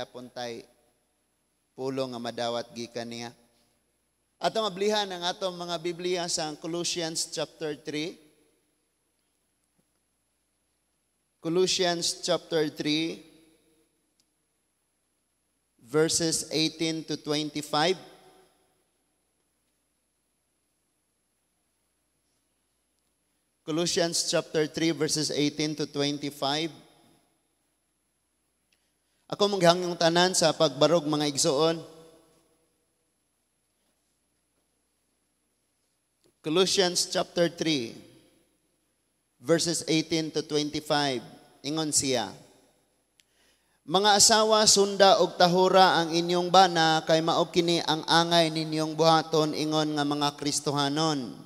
kapuntay pulong nga madawat gikan niya. Atong ablihan ang atong mga Biblia sa Colossians chapter 3. Colossians chapter 3 verses 18 to 25. Colossians chapter 3 verses 18 to 25. Ako manghangong tanan sa pagbarog mga igsoon. Colossians chapter 3 verses 18 to 25. Ingon siya: Mga asawa, sunda og tahura ang inyong bana, kay mao kini ang angay ninyong buhaton ingon nga mga Kristohanon.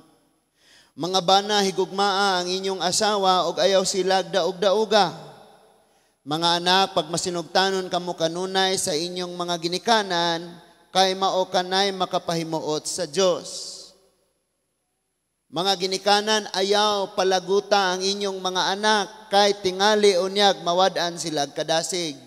Mga bana, higugmaa ang inyong asawa og ayaw silag daog-daoga. Mga anak, pagmasinugtanon kamo kanunay sa inyong mga ginikanan, kay mao kanay makapahimuot sa Dios. Mga ginikanan, ayaw palaguta ang inyong mga anak, kay tingali unyag mawad-an sila kadasig.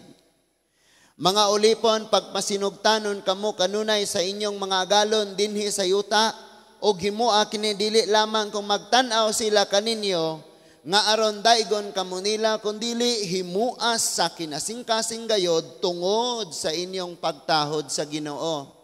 Mga ulipon, pagpasinugtanon kamo kanunay sa inyong mga agalon dinhi sa yuta, o himua kini dili lamang kung magtan-aw sila kaninyo, nga aron daigon kamo nila, kundili himua sa kinasing-kasing gayod tungod sa inyong pagtahod sa Ginoo.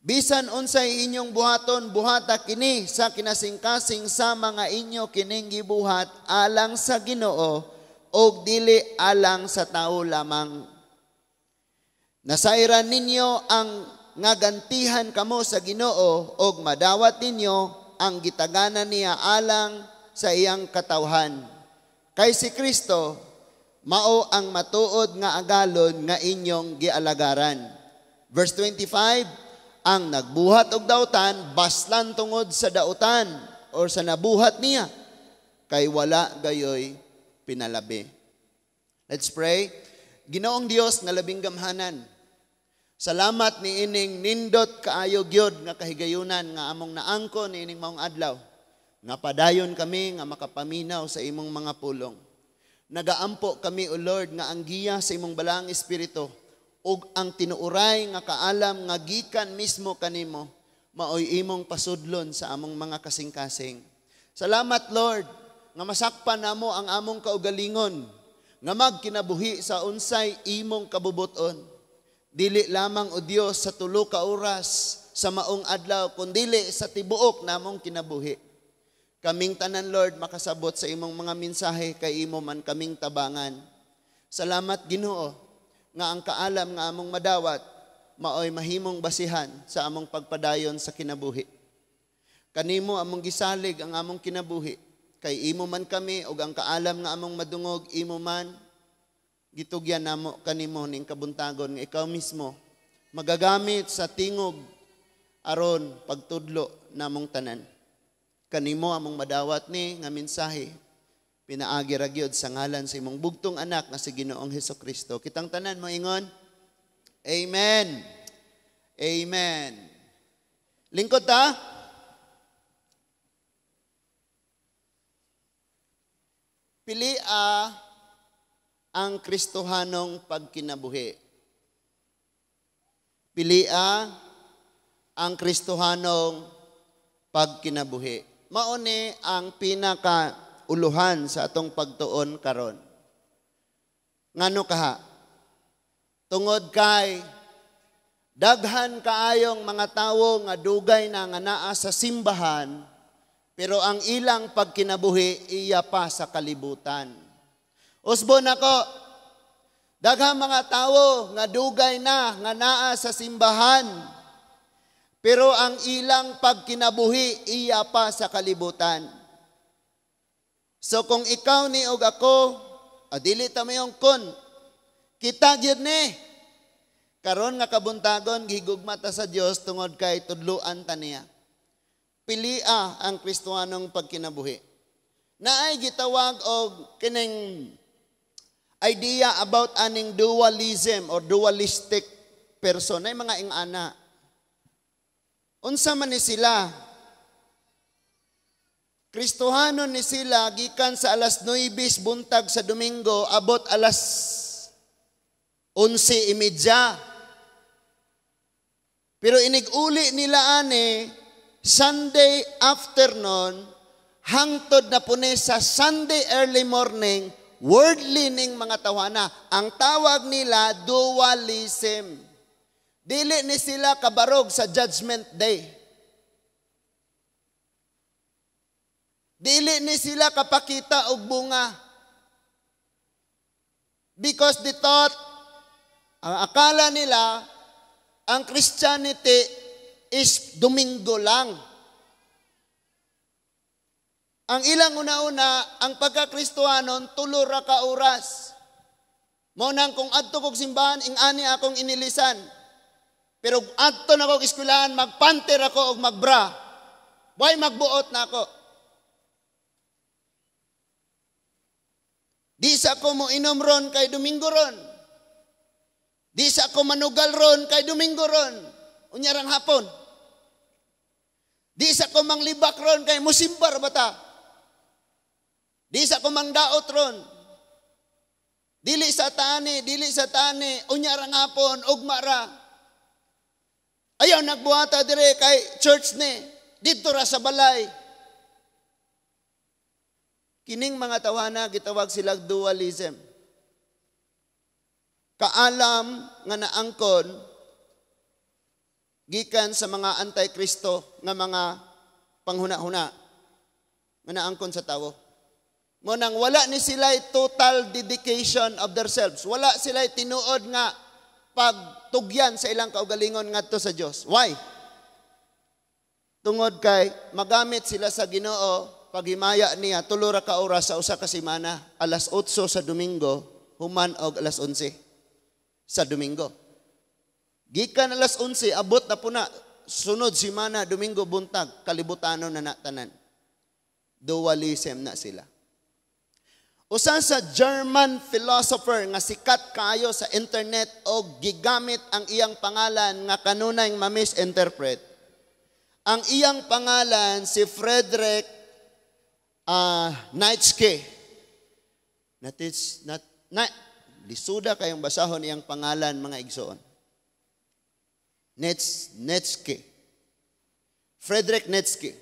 Bisan unsay inyong buhaton, buhata kini sa kinasing-kasing sa mga inyo kining gibuhat alang sa Ginoo og dili alang sa tao lamang. Nasairan ninyo ang ngagantihan kamo sa Ginoo og madawat ninyo ang gitaganan niya alang sa iyang katawhan. Kay si Kristo mao ang matuod nga agalon nga inyong gialagaran. Verse 25, ang nagbuhat og dautan, baslan tungod sa dautan or sa nabuhat niya, kay wala gayoy pinalabi. Let's pray. Ginoong Dios nga labing gamhanan, salamat ni ining nindot kaayo gyud nga kahigayunan nga among naangkon ni ining maong adlaw, nga padayon kami nga makapaminaw sa imong mga pulong. Nagaampo kami, O Lord, nga ang giya sa imong balaang espiritu ug ang tinuuray nga kaalam nga gikan mismo kanimo, maoy imong pasudlon sa among mga kasing-kasing. Salamat, Lord, nga masakpan namo ang among kaugalingon, nga magkinabuhi sa unsay imong kabubuton. Dili lamang, O Dios, sa tulo ka oras sa maong adlaw, kundili sa tibuok namong kinabuhi. Kaming tanan, Lord, makasabot sa imong mga mensahe, kay imo man kaming tabangan. Salamat, Ginoo, nga ang kaalam nga among madawat, maoy mahimong basihan sa among pagpadayon sa kinabuhi. Kanimo among gisalig ang among kinabuhi, kay imo man kami, ug ang kaalam nga among madungog, imo man gitugyan namo kanimo ning kabuntagon nga ikaw mismo magagamit sa tingog aron pagtudlo namong tanan. Kanimo among madawat ni nga mensahe, pinaagi ra gyud sa ngalan sa imong bugtong anak nga si Ginoong Hesukristo. Kitang tanan mo ingon, Amen. Amen. Lingkod ta? Pilia ang Kristohanong pagkinabuhi. Pilia ang Kristohanong pagkinabuhi. Mao ni ang pinaka-uluhan sa atong pagtuon karon. Ngano kaha? Tungod kay daghan kaayong mga tawo nga dugay na nga naa sa simbahan, pero ang ilang pagkinabuhi iya pa sa kalibutan. Usbon ako, daghang mga tawo nga dugay na nga naa sa simbahan, pero ang ilang pagkinabuhi iya pa sa kalibutan. So kung ikaw ni og ako, dili ta mayong kon, kita gyud ni. Karon nga kabuntagon gihigugma ta sa Dios tungod kay tudluan ta niya. Pilia ang Kristohanong pagkinabuhi. Naay gitawag og kining idea about aning dualism or dualistic person, ay mga ingana. Unsa man ni sila? Kristohanon ni sila gikan sa alas 9 buntag sa Domingo abot alas 11:30. Pero iniguli nila ani Sunday afternoon hangtod na puni sa Sunday early morning, worldly ning mga tawana. Ang tawag nila dualism. Dili ni sila kabarog sa judgment day. Dili ni sila kapakita og bunga. Because they thought, ang akala nila, ang Christianity is Domingo lang. Ang ilang una-una, ang pagka-Kristohanon, tulo ra ka oras. Mao nang kung adto kog simbahan, ing-ani akong inilisan. Pero adto na kog eskwelahan, magpanter ako og magbra. Why magbuot na ako? Di sa ko mo inom ron kay Domingo ron. Di sa ko manugal ron kay Domingo ron. Unyarang hapon. Di sa ko manglibak ron kay musimbar bata. Di sa ko mangdaot ron. Dili sa tani, unyarang hapon, ugma ra. Ayaw nagbuhata dire kay church ni, dito ra sa balay. Kining mga tawana, gitawag silang dualism. Kaalam nga naangkon, gikan sa mga anti-Kristo nga mga panghuna-huna, nga naangkon sa tawo. Ngunang wala ni sila total dedication of themselves. Wala sila tinuod nga pagtugyan sa ilang kaugalingon ngadto sa Dios. Why? Tungod kay magamit sila sa Ginoo paghimaya niya tulo ra ka oras sa usa ka semana, alas 8 sa Domingo human og alas 11 sa Domingo. Gikan alas 11 abot na puna sunod semana Domingo buntag kalibutanon na natanan. Dualism na sila. Usa sa German philosopher nga sikat kaayo sa internet og gigamit ang iyang pangalan nga kanunay ma-misinterpret. Ang iyang pangalan si Friedrich Nietzsche. Lisuda kayong basahon iyang pangalan mga igsoon. Nietzsche. Friedrich Nietzsche.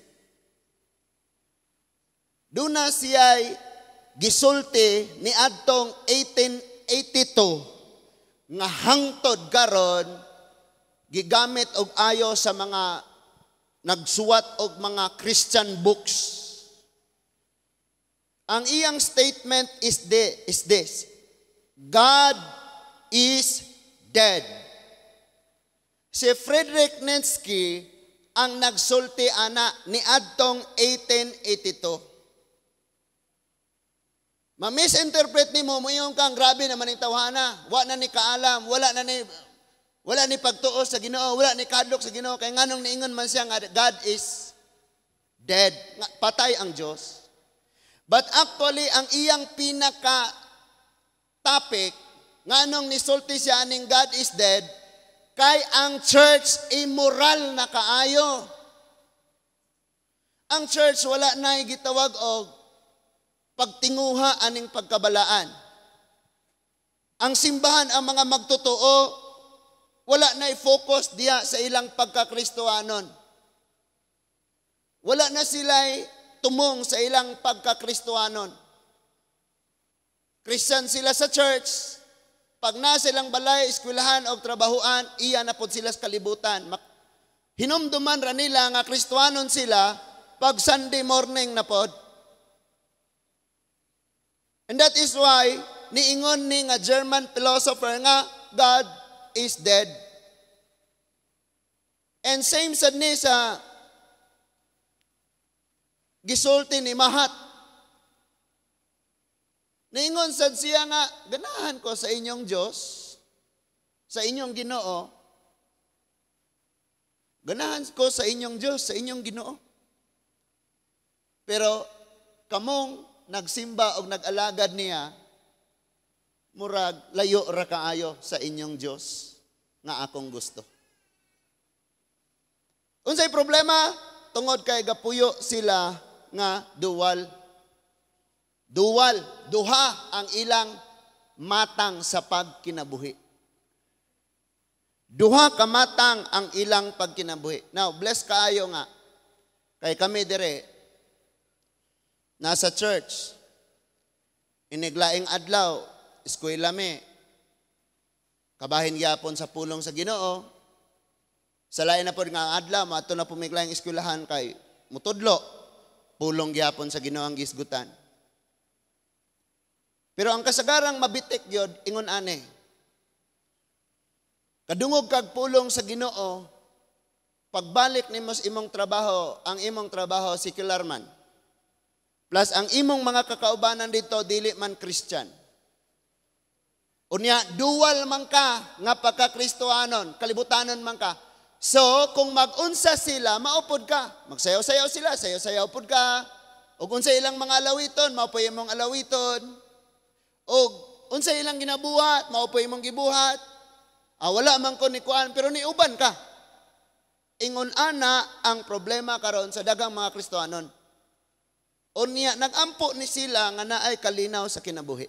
Duna siya'y gisulti ni adtong 1882 nga hangtod karon gigamit og ayo sa mga nagsuwat og mga Christian books. Ang iyang statement is this. God is dead. Si Friedrich Nietzsche ang nagsulti ana ni adtong 1882. Ma-misinterpret ni mo yung kang grabe naman yung tawhana. Wala na ni kaalam, wala ni pagtuos sa Ginoo, wala ni kadlok sa Ginoo kay nganong niingon man siya nga God is dead. Patay ang Dios. But actually ang iyang pinaka topic nganong nisulti siya ning God is dead kay ang church immoral na kaayo. Ang church wala na gitawag og pagtinguha aning pagkabalaan. Ang simbahan ang mga magtotoo wala na i-focus diya sa ilang pagkakristohanon. Wala na sila'y tumong sa ilang pagkakristohanon. Christian sila sa church. Pag na silang balay, eskwelahan o trabahuan, iya na po sila sa kalibutan. Hinumduman ra nila nga kristohanon sila pag Sunday morning na pod. And that is why niingon ni nga German philosopher nga God is dead. And same sad ni sa gisulti ni Mahat. Niingon sad siya nga ganahan ko sa inyong Dios, sa inyong Ginoo. Ganahan ko sa inyong Dios, sa inyong Ginoo. Pero kamong nagsimba o nag-alagad niya, murag layo ra kaayo sa inyong Dios nga akong gusto. Unsay problema? Tungod kay gapuyo sila nga dual, duha ang ilang matang sa pagkinabuhi. Duha ka matang ang ilang pagkinabuhi. Now, bless kaayo nga. Kay kami dire, nasa church, iniglaing adlaw, eskwela mi, kabahin gyapon sa pulong sa Ginoo, sa lain na po nga adlaw, mato na pumiglaing eskwelahan kay mutudlo, pulong gyapon sa Ginoo ang gisgutan. Pero ang kasagarang mabitik yun, ingon ane, kadungog kag pulong sa Ginoo, pagbalik nimo sa imong trabaho, ang imong trabaho secular man. Plus ang imong mga kakaubanan dito dili man Christian. Unya dual man ka nga pagka-Kristohanon, kalibutanon man ka. So kung mag-unsa sila, maupod ka. Magsayaw-sayaw sila, sayaw-sayaw pud ka. Ug unsa ilang mga alawiton, maupoy imong alawiton. Ug unsa ilang ginabuhat, maupoy imong gibuhat. Wala man ko ni kuan pero niuban ka. Ingon ana ang problema karon sa daghang mga Kristohanon. Unya nagampo ni sila nga naay kalinaw sa kinabuhi.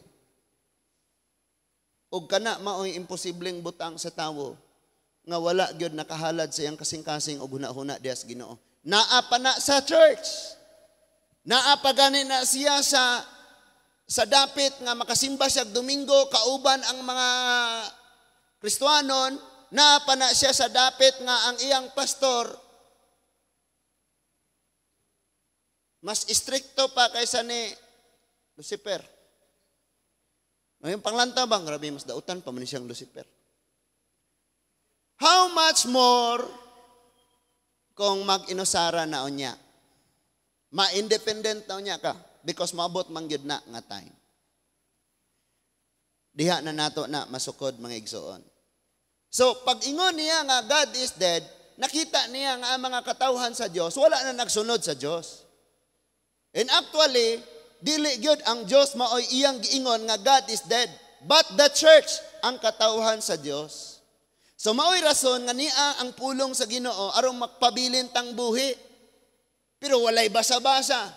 Ug kana maoy imposibleng butang sa tawo nga wala gyud nakahalad sa iyang kasing-kasing og hunahuna diha sa Ginoo. Naa pa na sa church. Naa pa gani na siya sa dapit nga makasimba siya Domingo kauban ang mga Kristohanon, naa pa na siya sa dapit nga ang iyang pastor mas istrikto pa kaysa ni Lucifer. Ngayon panglanta bang, grabe mas dautan pa man siyang Lucifer. How much more kung mag-inusara na unya? Ma-independent na unya ka because maabot man gyud na nga time. Diha na nato na masukod mga igsoon. So pag ingon niya nga God is dead, nakita niya nga ang mga katawhan sa Dios wala na nagsunod sa Dios. And actually, dili gyud ang Dios maoy iyang giingon nga God is dead, but the church ang katawhan sa Dios. So maoy rason nga niya ang pulong sa Ginoo aron magpabilin tang buhi. Pero walay basa-basa.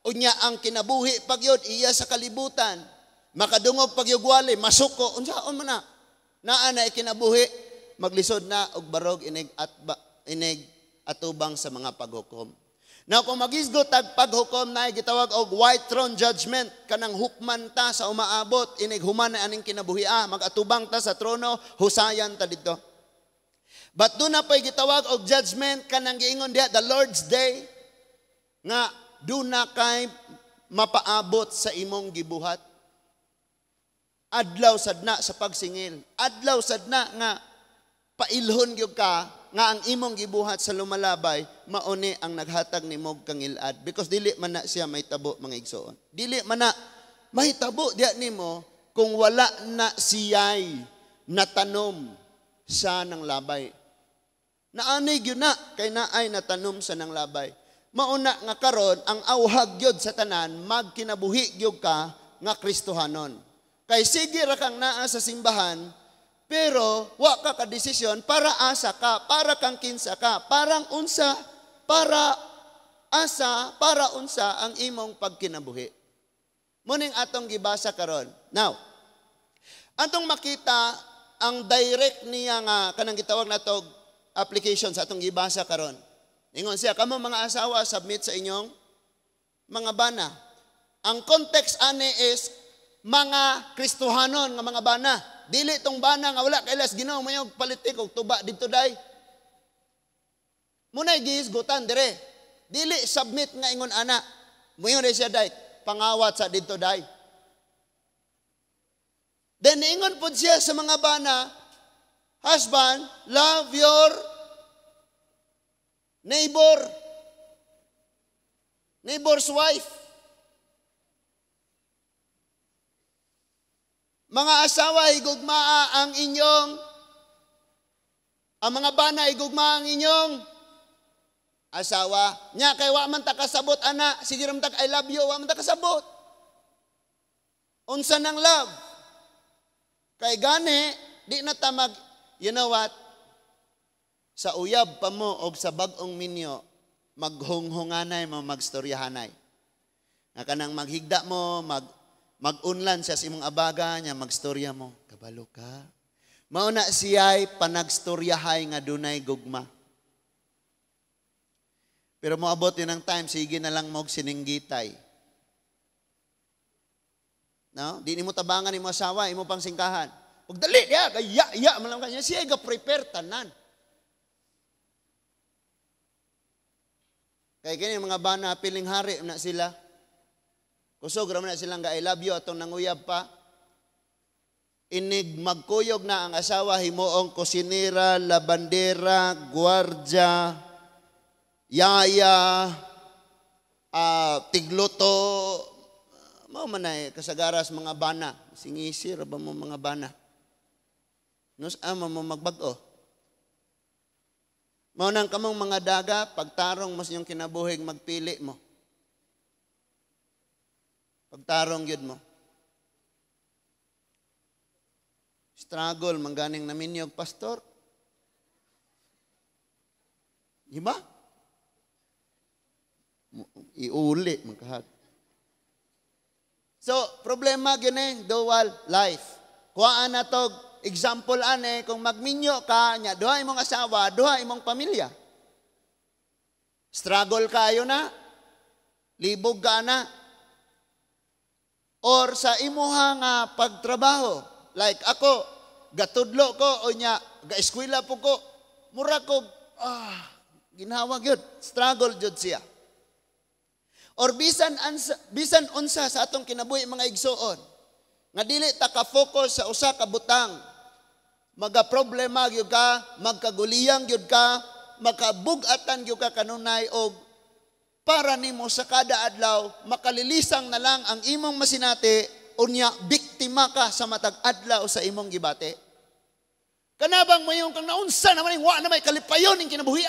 Unya ang kinabuhi pagyod iya sa kalibutan. Makadungog pagyugwali, masuko unsaon man na. Naa na kinabuhi maglisod na og barog inig atubang sa mga paghukom. Now kung magisgot tag paghukom na gitawag og white throne judgment kanang hukman ta sa umaabot inig human na aning kinabuhia magatubang ta sa trono husayan ta didto. But do na pay gitawag og judgment kanang giingon diha the Lord's day nga do na kay mapaabot sa imong gibuhat. Adlaw sadna sa pagsingil, adlaw sadna nga pailhon gyud ka nga ang imong gibuhat sa lumalabay mauni ang naghatag nimo kang ilad because dili man na siya mahitabo mga igsoon. Dili man na mahitabo diha nimo kung wala na siyay natanom sa nang labay. Naani gyud na kay naay natanom sa nang labay. Mauna nga karon ang awhag gyud sa tanan magkinabuhi gyud ka nga Kristohanon. Kay sige ra kang naa sa simbahan pero wa ka kadesisyon para asa ka, para kang kinsa ka, parang unsa, para asa, para unsa ang imong pagkinabuhi. Muning atong gibasa karon. Now, atong makita ang direct niya nga kanang gitawag natog application sa atong gibasa karon. Ingon siya, kamo mga asawa submit sa inyong mga bana. Ang context ani is mga Kristohanon nga mga bana. Dili tong bana nga wala kailas Ginoo mayog politik og tuba didto day. Munay gihisgutan dire. Dili submit nga ingon ana. Moingon siya day, pangawat sa didto day. Then ingon pud siya sa mga bana, husband, love your neighbor's wife. Mga asawa, igugmaa ang mga bana, igugmaa ang inyong asawa. Nya, kay wa man ta kasabot, ana, sige ram ta I love you, wa man ta kasabot. Unsa ng love? Kay gani, di na ta you know what? Sa uyab pa mo o sa bagong minyo, maghunghunganay mo, magstoryahanay. Nga kanang maghigda mo, mag-unlan siya sa imong abaga niya, magstorya mo. Kabalo ka. Mauna siya'y panagstoryahay nga dunay gugma. Pero moabot yun ang time, sige na lang mog sininggitay. No? Di ni mo tabangan ni mo asawa, imo pang singkahan. Pagdali, ya, malam kanya, siya ga-prepare tanan. Kaya ganyan mga bana, piling hari na sila. Kusog raman na silang I love you atong nanguyab pa. Inig magkuyog na ang asawa, himuong kusinira, labandera, gwardya, yaya, tigluto, mao man na kasagaras mga bana. Singisir ba mo mga bana? Nos ama mo magbago. Mao nang kamong mga daga, pagtarong mas yung kinabuhig magpili mo. Pagtarong yun mo. Struggle, mangganing naminyog, pastor. Di ba? Iuli, magkahat. So, problema yun dual life. Kuhaan na to, example kung magminyo ka, duha imong asawa, duha imong pamilya. Struggle kayo na, libog ka na, or sa imuha nga pagtrabaho, like ako, gatudlo ko, o nya, ga-eskwela po ko, mura ko, ginawag yun, struggle jud siya. Or bisan unsa sa atong kinabuhi mga igsoon, nga dili ta ka-focus sa usa ka butang, maga-problema gyud ka, magkaguliyang gyud ka, makabug-atan gyud ka kanunay og para nimo sa kada adlaw makalilisang na lang ang imong masinati unya biktima ka sa matag adlaw sa imong gibate. Kanabang mayong kang naunsa naman wa na may kalipayon ning kinabuhi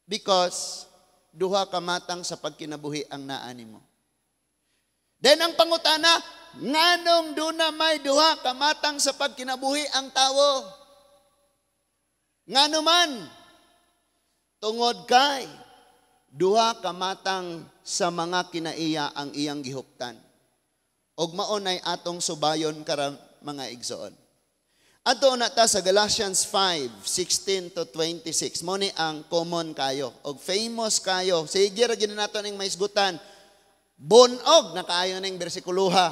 Because duha ka matang sa pagkinabuhi ang naa nimo. Then ang pangutana, nganong duna may duha ka matang sa pagkinabuhi ang tawo? Ngano man tungod kay duha ka matang sa mga kinaiya ang iyang gihuptan. Og maunay atong subayon karon mga igsoon. Ato na ta sa Galatians 5:16 to 26. Mo ni ang common kayo og famous kayo. Sige ra gid nato ning maisgutan. Bunog na kaayo ning bersikuloha.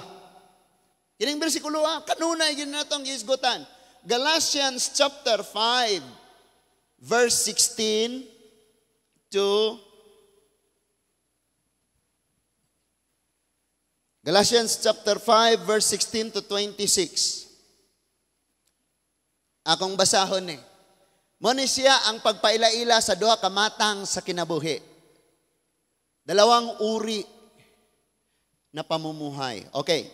Kining bersikuloha kanunay gid nato ang isgutan. Galatians chapter 5 verse 16 to Galatians chapter 5 verse 16 to 26. Akong basahon Mo ni siya ang pagpailaila sa duha ka matang sa kinabuhi. Dalawang uri na pamumuhay. Okay.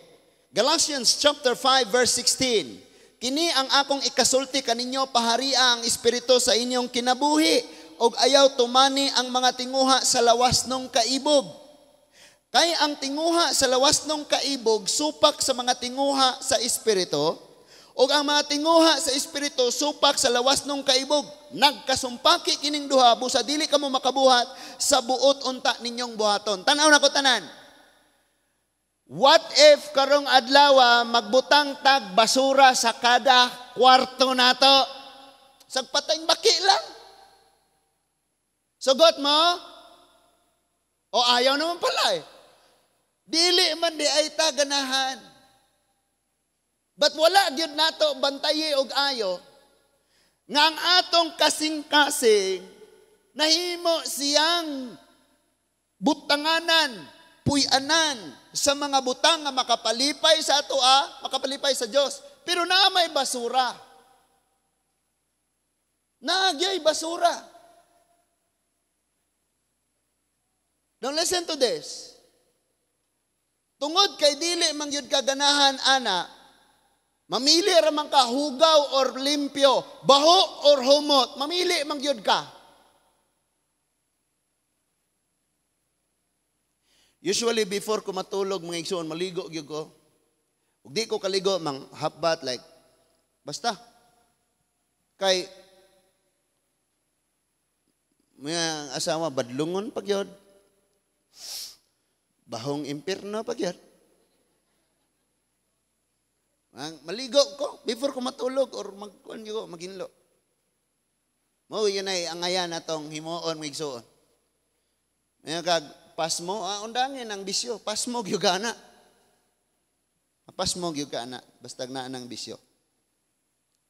Galatians chapter 5 verse 16. Kini ang akong ikasulti kaninyo, paharia ang espiritu sa inyong kinabuhi og ayaw tumani ang mga tinguha sa lawas nung kaibog. Kay ang tinguha sa lawas nung kaibog supak sa mga tinguha sa espiritu, o ang mga tinguha sa espiritu supak sa lawas nung kaibog. Nagkasumpaki kining duha busa dili kamo makabuhat sa buot unta ninyong buhaton. Tanaw na ko tanan. What if karong adlaw magbutang tag basura sa kada kwarto nato? Sagpatay baki lang. Sugot mo? O ayaw naman pala Dili man di ay taganahan. But wala gyud nato bantaye og ayo nga ang atong kasing-kasing nahimo siyang butanganan, puy-anan sa mga butang nga makapalipay sa ato makapalipay sa Dios. Pero na may basura. Nagyay basura. Now listen to this. Tungod kay dili man gyud kaganahan ana, mamili ra man ka hugaw or limpyo, baho or humot, mamili man gyud ka. Usually before ko matulog mga igsoon, maligo gyud ko. Ug di ko kaligo mang half bath like basta. Kay mga asawa badlungon pag yun. Bahong impierno pag yun. Maligo ko before ko matulog or maginlo. Mao yun ay angayan atong himuon migsuon. May kag pasmo, undangin ang bisyo, pasmo gyud kana. Pasmo gyud kana basta na nang bisyo.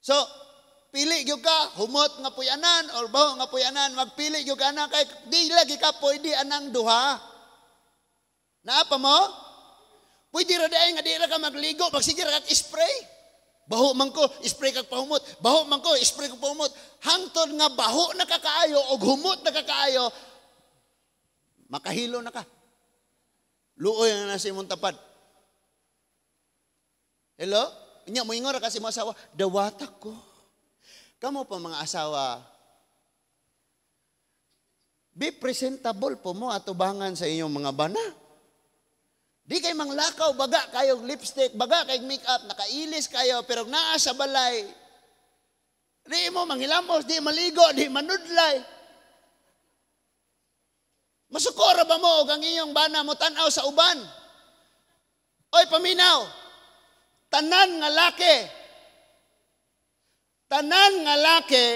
So, pili gyud ka humot nga puyanan or baho nga puyanan, magpili gyud kana kay di lagi ka pwede anang duha. Naapa mo? Pwede ra daay nga di ra ka magligo, magsige ra kag spray. Baho man ko, spray kag pahumot. Baho man ko, spray kag pahumot. Hangtod nga baho na kakaayo o humot na kakaayo, makahilo na ka. Luoy na sa imong tapad. Hello? Nya mo ingor kasi mo asawa, dawata ko. Kamo pa mga asawa, be presentable po mo atubangan sa inyong mga bana. Di kay manglakaw, baga kayo lipstick, baga kay makeup, nakailis kayo, pero naa sa balay. Di mo manghilamos, di maligo, di manudlay. Masukora ba mo ang iyong bana mo tanaw sa uban? Oy, paminaw, tanan nga laki,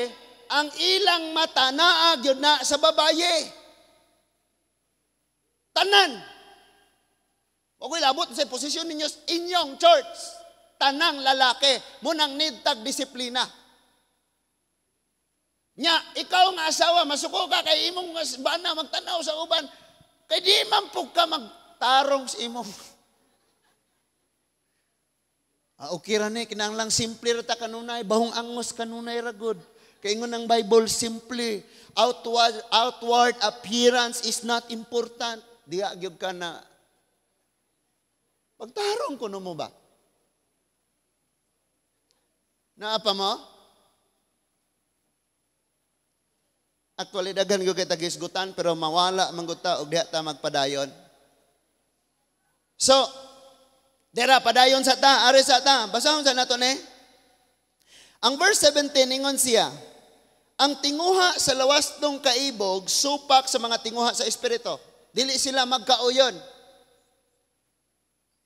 ang ilang mata naa gyud na sa babaye. Tanan. Okay, labot sa posisyon ninyo inyong church. Tanang lalaki, munang need tag disiplina. Nya, ikaw nga asawa, masuko ka kay imong bana magtanaw sa uban, kay di man po ka magtarong sa imong. Okay ra ni, kinahanglang simple ra ta kanunay, bahong angos kanunay ra gud. Kay ingon ang Bible, simply, outward appearance is not important. Diya gyud ka na pagtarong kuno mo ba? Naapa mo? Actually, daghan ko kita gisgutan, pero mawala mangguta og diha ta magpadayon. So, dera padayon sa ta, ari sa ta. Basahon sa nato ni. Ang verse 17 ingon siya, ang tinguha sa lawas tong kaibog supak sa mga tinguha sa espiritu. Dili sila magkauyon.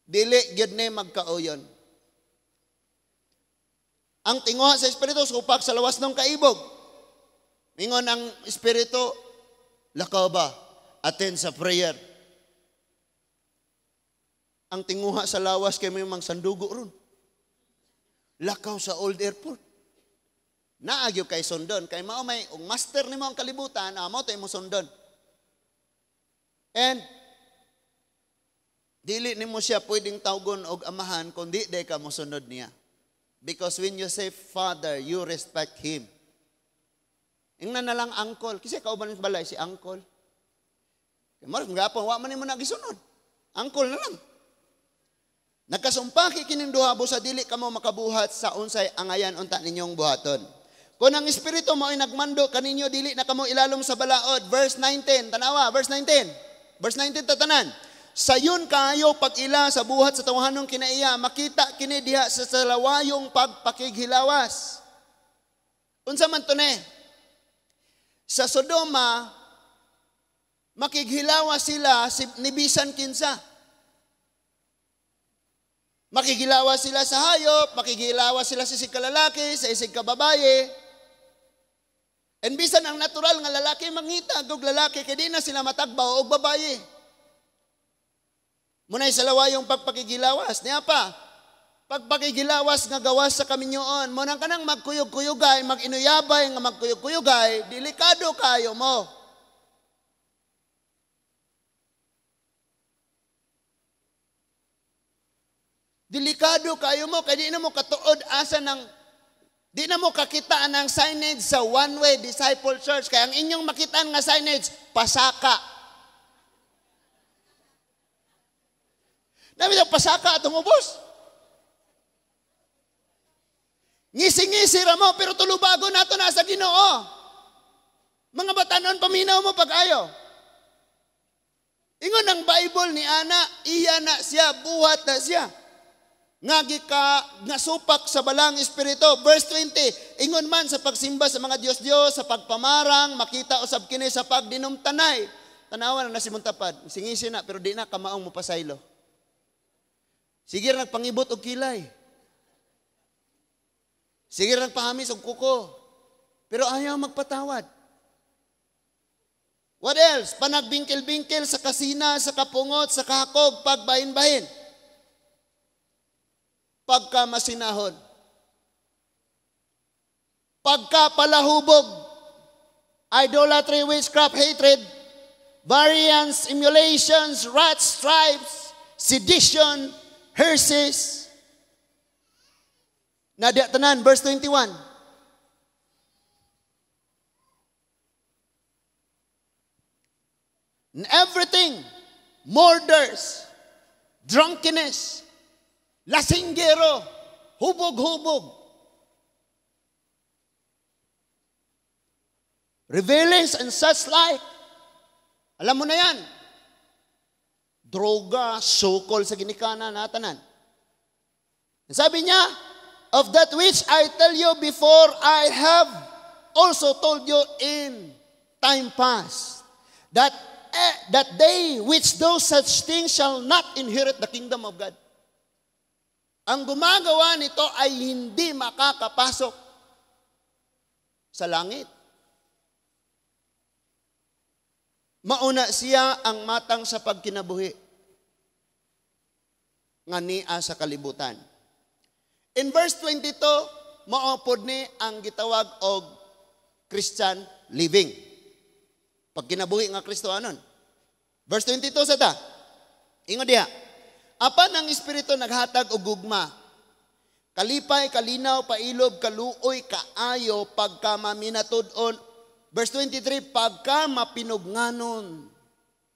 Dili gyud ni magkauyon. Ang tinguha sa espiritu supak sa lawas ng kaibog. Mingon ang espiritu, lakaw ba? Attend sa prayer. Ang tinguha sa lawas kay may mang sandugo ron. Lakaw sa old airport. Naagyo kay sundon. Kay mao may master nimo ang kalibutan, mao tay mo sundon. And dili nimo siya pwedeng tawgon og amahan kung di day ka mosunod niya. Because when you say father, you respect him. Ingnan na lang uncle. Kasi kauban sa balay si uncle. Kaya maros, magapon, wa man nimo nagisunod. Uncle na lang. Nagkasumpaki kining duha busa dili kamo makabuhat sa unsay angayan unta ninyong buhaton. Kung ang espiritu mo ay nagmando kaninyo dili na kamo ilalom sa balaod. Verse 19, tanawa, verse 19. Verse 19 tatanan. Sayon kaayo pag-ila sa buhat sa tawhanong kinaiya, makita kini diha sa salawayong pagpakighilawas. Unsa man to ni? Sa Sodoma, makighilawas sila ni bisan kinsa. Makighilawas sila sa hayop, makighilawas sila sa isig kalalaki, sa isig kababaye. And bisan ang natural nga lalaki mangita og lalaki kay di na sila matagbaw og babaye. Munay sa lawayong pagpakigilawas. Niya pa, pagpakigilawas nga gawas sa kaminyoon, munang kanang magkuyog-kuyugay, mag-inuyabay nga magkuyog-kuyugay, delikado kayo mo. Delikado kayo mo, kaya di na mo katuod asa ng, di na mo kakitaan ng signage sa one-way disciple church. Kaya ang inyong makitaan nga signage, pasaka. Nabi na pasaka at umubos. Ngisi-ngisi ra mo, pero tulubago nato na sa Ginoo. Mga batanon, paminaw mo pag-ayo. Ingon ang Bible ni Ana, iya na siya, buhat na siya. Ngagi ka, nasupak sa balang espiritu. Verse 20, ingon man sa pagsimba sa mga Diyos-Diyos, sa pagpamarang, makita usab kini sa pagdinumtanay. Tanawan na si Muntapad, singisi na, pero di na kamaong mo pasaylo. Sige nagpangibot og kilay. Sige lang pahamis og kuko. Pero ayaw magpatawad. What else? Panagbingkil-bingkil sa kasina, sa kapungot, sa kahakog, pagbahin-bahin. Pagkamasinahon. Pagkapalahubog. Idolatry, witchcraft, hatred, variance, emulations, wrath, stripes, sedition, heresies. Nadya tanan, verse 21. And everything, murders, drunkenness, lasinggero, hubog-hubog, revelings and such like. Alam mo na yan. Droga, sukol sa ginikanan, natanan. Sabi niya, of that which I tell you before, I have also told you in time past, that they which do such things shall not inherit the kingdom of God. Ang gumagawa nito ay hindi makakapasok sa langit. Mauna siya ang matang sa pagkinabuhi nga niya sa kalibutan. In verse 22, maupod ni ang gitawag og Christian living. Pagkinabuhi nga Kristohanon. Verse 22 sa ta. Ingon diha. Apan ang Espiritu naghatag og gugma. Kalipay, kalinaw, pailob, kaluoy, kaayo, pagka maminatud-on. Verse 23, pagka mapinugnanon,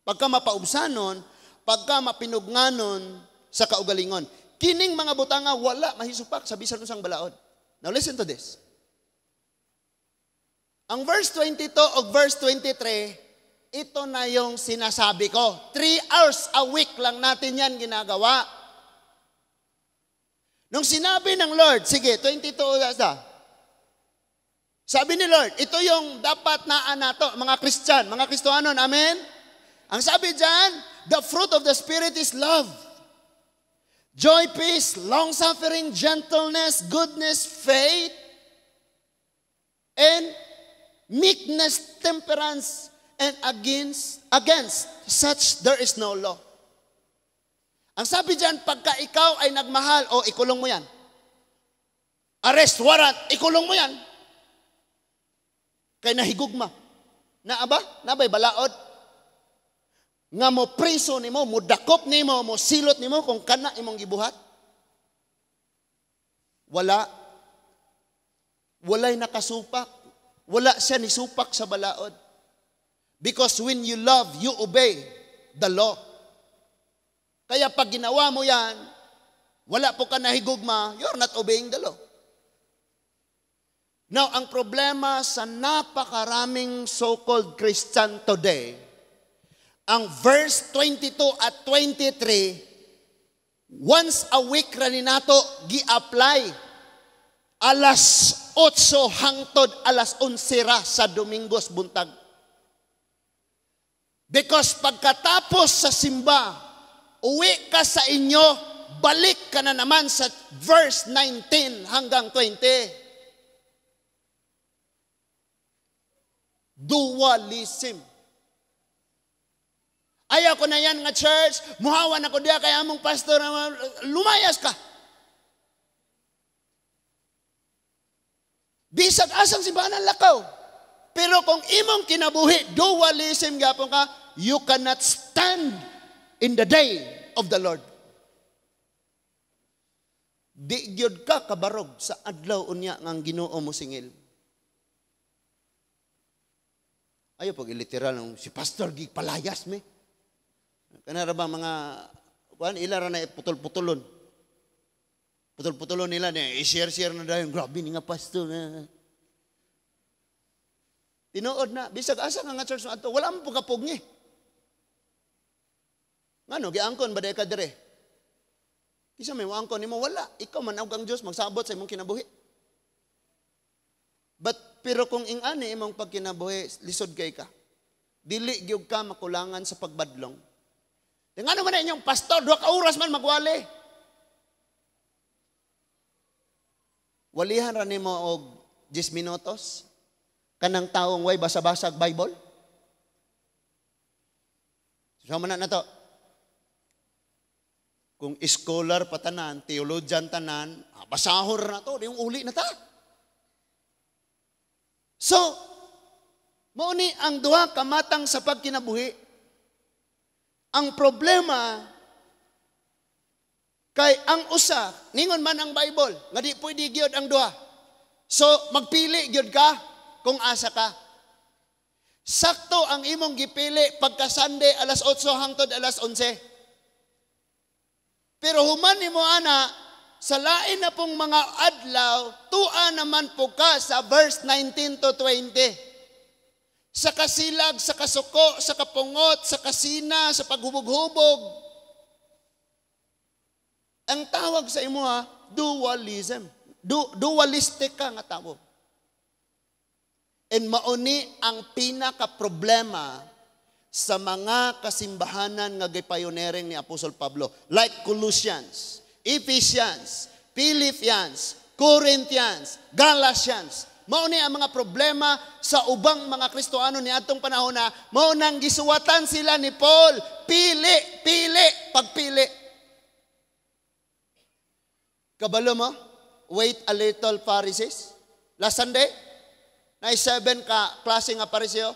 pagka mapaubsanon, pagka mapinugnanon sa kaugalingon. Kining mga butanga wala mahisupak sa bisan usang balaod. Now listen to this. Ang verse 22 o verse 23, ito na yung sinasabi ko. 3 hours a week lang natin yan ginagawa. Nung sinabi ng Lord, sige, 22 sa. Sabi ni Lord, ito yung dapat na nato, mga Christian, mga Kristohanon, amen? Ang sabi dyan, the fruit of the Spirit is love, joy, peace, long-suffering, gentleness, goodness, faith, and meekness, temperance, and against such there is no law. Ang sabi dyan, pagka ikaw ay nagmahal, o ikulong mo yan. Arrest warrant, ikulong mo yan. Kay nahigugma. Naaba? Nabay balaod? Nga mo priso nimo, mo dakop nimo, mo silot nimo kung kana imong gibuhat? Wala. Walay nakasupak. Wala siya ni supak sa balaod. Because when you love, you obey the law. Kaya pag ginawa mo yan, wala po ka nahigugma, you're not obeying the law. Now, ang problema sa napakaraming so-called Christian today, ang verse 22 at 23, once a week ra ni nato gi-apply. Alas 8 hangtod alas 11 ra sa Domingos buntag. Because pagkatapos sa simba, uwi ka sa inyo, balik ka na naman sa verse 19 hanggang 20. Dualism. Ayaw ko na yan nga church, muhawan ako diya kaya among pastor, lumayas ka. Bisag asang simbahan lakaw. Pero kung imong kinabuhi, dualism gapon ka, you cannot stand in the day of the Lord. Di gyud ka kabarog sa adlaw unya ngang Ginoo mo singil. Ayaw pag literal ng si pastor gig palayas me. Kanara ba mga kuan ilara na putol-putulon. Putol-putulon nila na i-share na dayon grabe ni nga pastor na. Tinuod na bisag asa nga church ato wala man pugapog ni. Ngano giangkon ba day ka dire? Kisa may waangkon nimo wala, ikaw man ang Dios magsabot sa imong kinabuhi. Pero kung ingani imong pagkinabuhi, lisod kay ka. Dili gyud ka makulangan sa pagbadlong. Ngano man inyong pastor, 2 ka oras man magwali. Walihan ra nimo og 10 minutos kanang taong way basa-basag Bible? So man na to. Kung scholar pa tanan, theologian tanan, basahon na to, yung uli na ta. So, mauni ang duha ka matang sa pagkinabuhi. Ang problema kay ang usa, ningon man ang Bible, nga di pwede gyud ang duha. So, magpili gyud ka kung asa ka. Sakto ang imong gipili pagka Sunday alas 8 hangtod alas 11. Pero human nimo ana, sa lain na pong mga adlaw, tua naman po ka sa verse 19 to 20. Sa kasilag, sa kasuko, sa kapungot, sa kasina, sa paghubog-hubog. Ang tawag sa imo dualism. Dualistic ka nga tawag. And mauni ang pinaka-problema sa mga kasimbahanan nga gipayonering ni Apostol Pablo. Like Colossians, Ephesians, Philippians, Corinthians, Galatians. Mao ni ang mga problema sa ubang mga Kristohano ni atong panahon na mao nang gisuwatan sila ni Paul, pagpili. Kabalo mo? Wait a little, Pharisees. Last Sunday, na 7 ka klase nga Pariseo.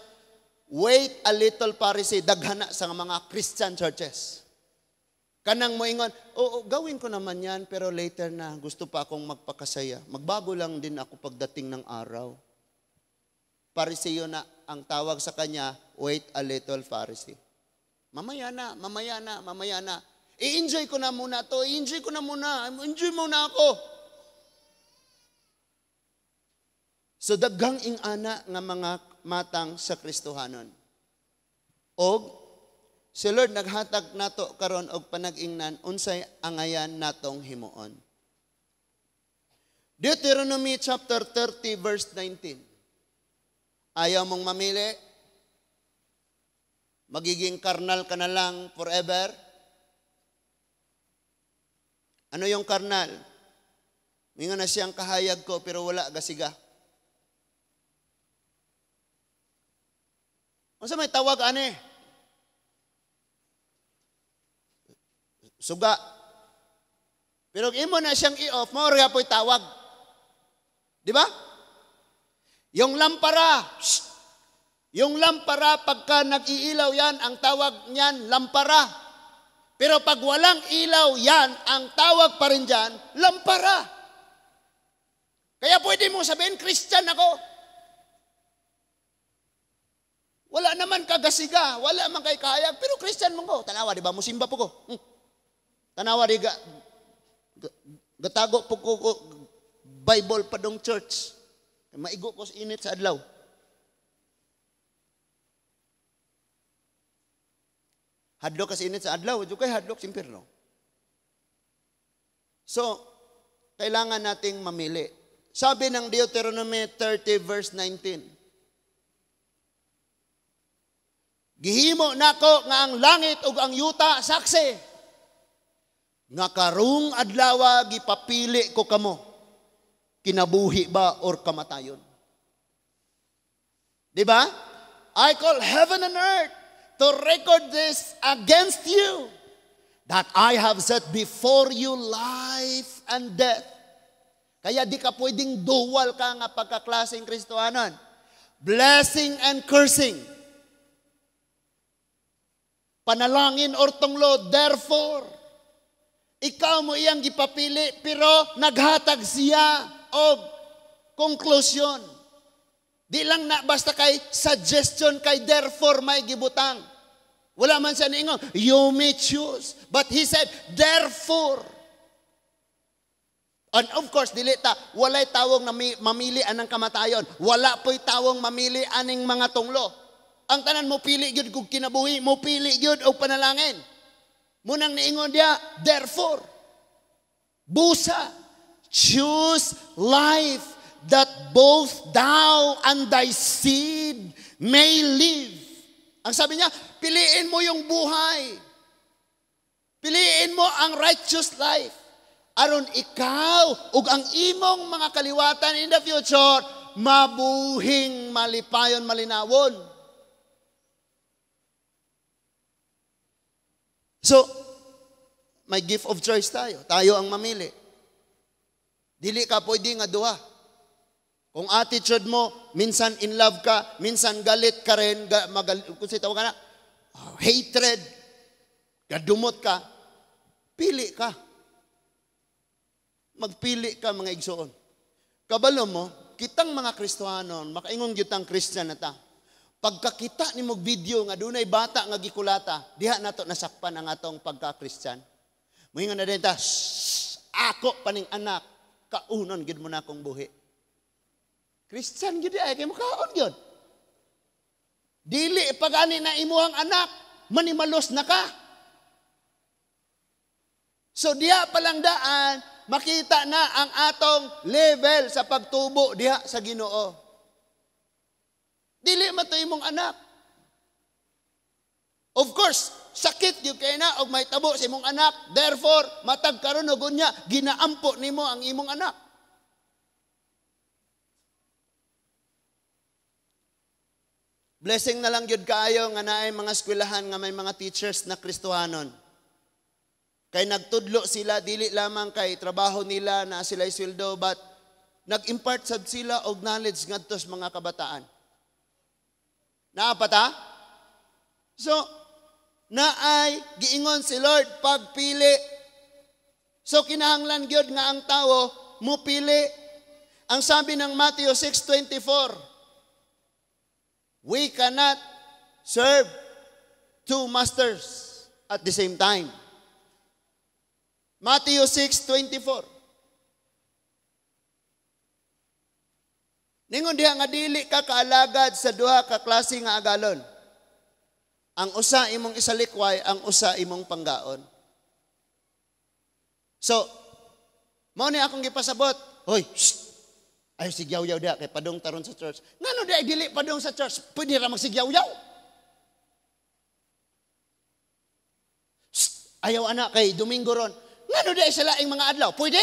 Wait a little, Pharisee, daghana sa mga Christian churches. Kanang moingon, gawin ko naman yan, pero later na, gusto pa akong magpakasaya. Magbago lang din ako pagdating ng araw. Pariseo na ang tawag sa kanya, wait a little, Pharisee. Mamaya na. I-enjoy ko na muna to, enjoy muna ako. So daghang ingana nga mga matang sa Kristohanon. Og si Lord naghatag nato karon og panag-ingnan unsay angayan natong himuon. Deuteronomy chapter 30 verse 19. Ayaw mong mamili? Magiging karnal ka na lang forever? Ano yung karnal? Mingon na siyang kahayag ko pero wala gasiga. Unsa may tawag ani? Suga. Pero imo na siyang i-off, mo rin po'y tawag. Di ba? Yung lampara. Yung lampara, pagka nag-iilaw yan, ang tawag niyan, lampara. Pero pag walang ilaw yan, ang tawag pa rin dyan, lampara. Kaya pwede mo sabihin, Christian ako. Wala naman kagasiga, wala man kay kahayag, pero Christian mo ko. Tanawa, di ba? Musimba po ko. Tanawa, di gatago po ko Bible pa dong church. Maigo ko sa init sa adlaw. Hadlok kasi init sa adlaw, di kay hadlok sa impyerno. So, kailangan nating mamili. Sabi ng Deuteronomy 30 verse 19, gihimo nako nga ang langit ug ang yuta saksi nga karong adlaw gipapili ko kamo kinabuhi ba or kamatayon. Di ba? I call heaven and earth to record this against you that I have set before you life and death. Kaya di ka pwedeng dual ka nga pagkaklaseng Kristohanon. Blessing and cursing. Panalangin or tunglo, therefore, ikaw mo iyang gipapili, pero naghatag siya og konklusyon. Di lang na basta kay suggestion kay therefore may gibutang. Wala man siya niingon, you may choose. But he said, therefore. And of course, dilita, walay tawong na mamili anang kamatayon. Wala po'y tawong mamili aning mga tunglo. Ang tanan mo pili gyud kung kinabuhi, mo pili gyud og panalangin. Munang niingon dia, therefore, busa, choose life that both thou and thy seed may live. Ang sabi niya, piliin mo yung buhay. Piliin mo ang righteous life. aron ikaw ug ang imong mga kaliwatan in the future mabuhing, malipayon, malinawon. So, may gift of choice tayo. Tayo ang mamili. Dili ka pwede nga duha. Kung attitude mo, minsan in love ka, minsan galit ka rin, kung sitaw ka na, hatred, gadumot ka, pili ka. Magpili ka mga igsoon. Kabalo mo, kitang mga Kristohanon, makaingon gyud Christian na ta. Pagkakita ni mog video nga dunay bata nga gikulata, diha nato nasakpan ang atong pagka-Kristyan. Moingon na din ta, ako paning anak, kaunon gid mo na akong buhi. Kristyan gid ay kay makaon gyud. Dili pagani na imuhang anak, manimalos na ka. So diha palang daan, makita na ang atong level sa pagtubo diha sa Ginoo. Dili man to imong anak. Of course, sakit gyud kay na og may tabo sa imong anak. Therefore, matag karon og unya ginaampo nimo ang imong anak. Blessing na lang gyud kaayo nga naay mga eskwelahan nga may mga teachers na Kristohanon. Kay nagtudlo sila dili lamang kay trabaho nila na sila'y sweldo, but nag-impart sad sila og knowledge ngadto sa mga kabataan. Naapata? So, naay giingon si Lord pagpili. So kinahanglan gyud nga ang tawo mupili. Ang sabi ng Matthew 6:24, we cannot serve two masters at the same time. Matthew 6:24. Ningon diha nga dili ka kaalagad sa duha ka klase nga agalon. Ang usa imong isalikway, ang usa imong panggaon. So, mao ni akong gipasabot. Hoy, ayaw sigyaw-yaw diha kay padung taron sa church. Ngano di dili padung sa church? Pwede ra magsigyaw-yaw. Ayaw anak kay Domingo ron. Ngano di sa laing mga adlaw? Pwede?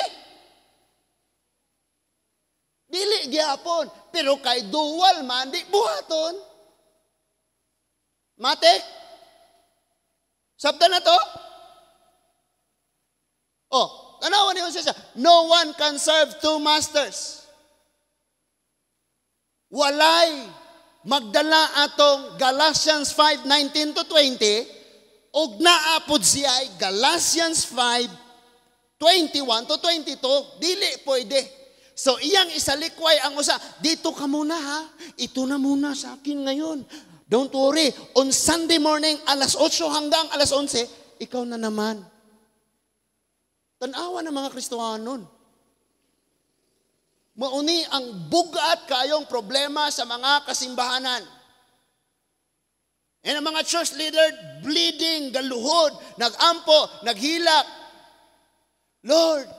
Dili gyapon, pero kay dual man di buhaton. Matik? Sabta na to? Oh, tanawan niyo siya. No one can serve two masters. Walay magdala atong Galatians 5:19 to 20 og naapod siya ay Galatians 5:21 to 22. Dili pwede. So iyang isalikway ang usa, dito ka muna ha, ito na muna sa akin ngayon. Don't worry, on Sunday morning, alas 8 hanggang alas 11, ikaw na naman. Tanawa ng mga Kristohanon. Mauni ang bugat kayong problema sa mga kasimbahanan. And ang mga church leader, bleeding, galuhod, nagampo, naghilak. Lord,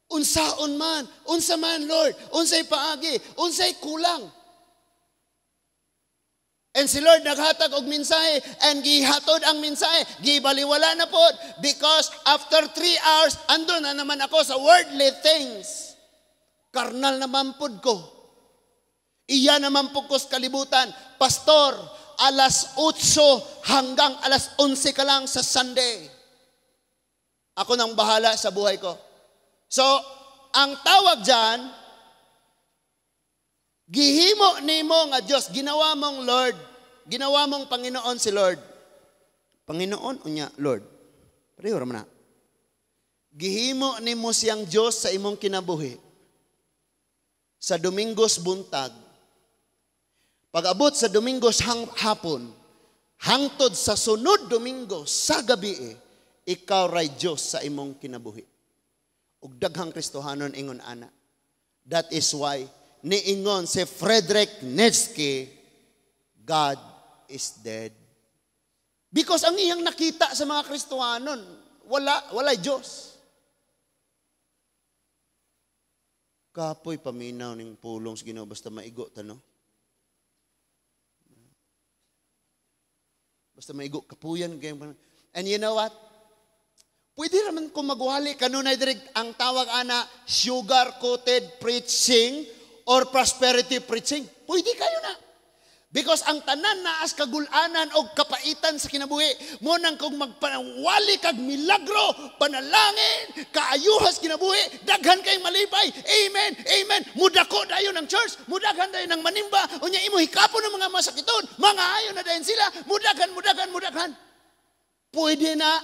unsaon man, unsa man Lord, unsay paagi, unsay kulang. And si Lord naghatag og mensahe and gihatod ang mensahe, gibaliwala na pod because after 3 hours andun na naman ako sa worldly things. Karnal naman pod ko. Iya naman pod ko sa kalibutan, pastor, alas 8 hanggang alas 11 ka lang sa Sunday. Ako nang bahala sa buhay ko. So, ang tawag dyan, gihimo nimo nga Diyos, ginawa mong Lord, ginawa mong Panginoon si Lord. Panginoon unya, Lord. Pareho raman na. Gihimo nimo siyang Diyos sa imong kinabuhi. Sa Domingos buntag. Pag-abot sa Domingos hapon, hangtod sa sunod Domingo sa gabi, ikaw ray Diyos sa imong kinabuhi. Ug daghang Kristohanon ingon ana. That is why niingon si Friedrich Nietzsche, God is dead. Because ang iyang nakita sa mga Kristohanon, walay Diyos. Kapoy paminaw ning pulong sa Ginoo basta maigo ta no. Basta maigo kapuyan kay. And you know what? Pwede naman kung magwali, kanunay direct ang tawag ana, sugar-coated preaching or prosperity preaching. Pwede kayo na. Because ang tanan na as kagulanan o kapaitan sa kinabuhi, mo nang kung magpanawali kag milagro, panalangin, kaayuhas kinabuhi, daghan kayong malipay. Amen, amen. Mudako dayon ng church, mudaghan dayon ng manimba, unya imo hikapon ng mga masakiton, mga ayon na dayon sila, mudaghan. Pwede na.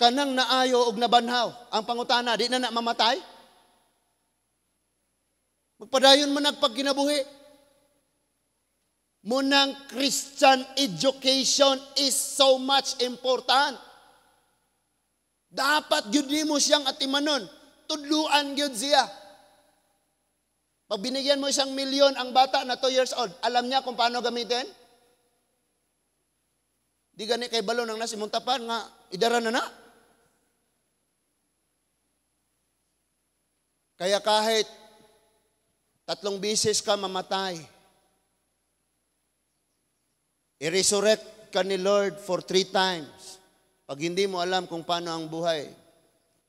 Kanang naayo og nabanhaw, ang pangutana, di na mamatay? Magpadayon mo nagpagkinabuhi. Munang Christian education is so much important. Dapat yun mo siyang atimanon. Tudluan yun siya. Pag binigyan mo 1 milyon ang bata na 2 years old, alam niya kung paano gamitin? Di gani kay balon ang nasimong tapan nga, idara na na. Kaya kahit 3 beses ka mamatay, i-resurrect ka ni Lord for 3 times. Pag hindi mo alam kung paano ang buhay,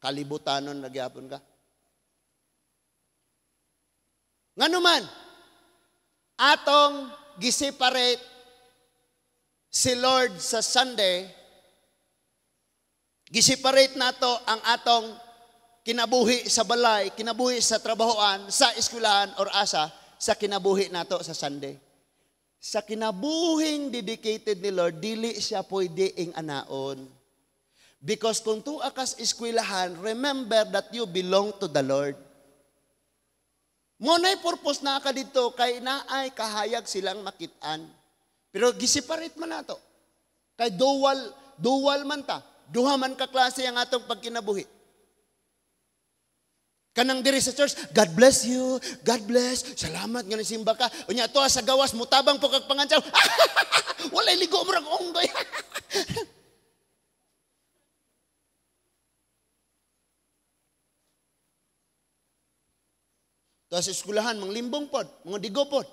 kalibutanon nagyapon ka. Nganuman, atong giseparate si Lord sa Sunday, giseparate nato ang atong kinabuhi sa balay, kinabuhi sa trabahoan, sa eskwelahan or asa, sa kinabuhi nato sa Sunday. Sa kinabuhing dedicated ni Lord, dili siya pwede ing anaon. Because kung tuwa kas eskwelahan, remember that you belong to the Lord. Muna'y purpose na ka dito, kay naay kahayag silang makitaan. Pero gisiparit man nato. Kay dual man ta. Duha man ka klase ang atong pagkinabuhi. Kanang diri sa church, God bless you, God bless, salamat nga nasimba ka. Unya to sa gawas, mutabang po kag pangantsaw. Walay ligo mo rang onggoy. To sa eskwelahan, manglimbong pod, mga digo pod.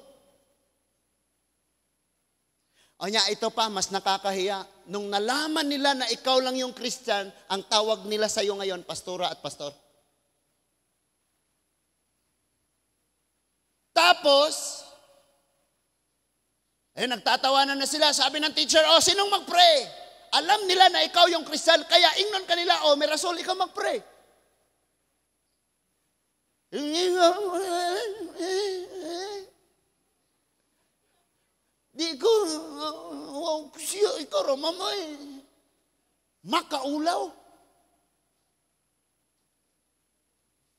Unya ito pa, mas nakakahiya. Nung nalaman nila na ikaw lang yung Christian, ang tawag nila sa iyo ngayon, pastora at pastor. Tapos, nagtatawanan na sila. Sabi ng teacher, sinong mag-pray? Alam nila na ikaw yung Kristal, kaya ingnon kanila, may rasol, ikaw mag-pray. Di ko, siya, ikaw, mamay. Makaulaw.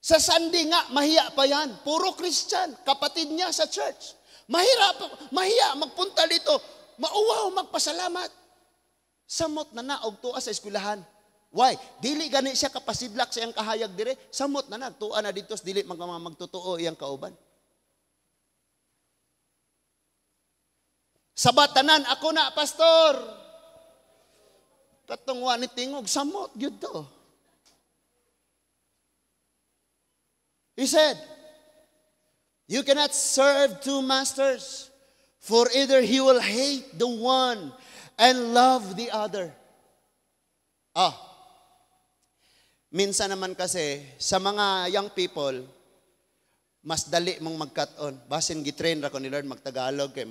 Sa Sunday nga, mahiya pa yan. Puro Christian, kapatid niya sa church. Mahiya, magpunta dito. Mauwaw, magpasalamat. Samot na naog tuwa sa eskwelahan. Why? Dili gani siya kapasidlak sa iyang kahayag dire. Samot na nagtuwa na dito, dili magtutuo iyang kauban. Sabatanan, ako na, pastor. Katong wanit tingog, samot, yun to. He said, you cannot serve 2 masters, for either he will hate the one and love the other. Minsan naman kasi, sa mga young people, mas dali mong mag-cut-on. Basin gitrain ra ko ni Lord mag-Tagalog, kay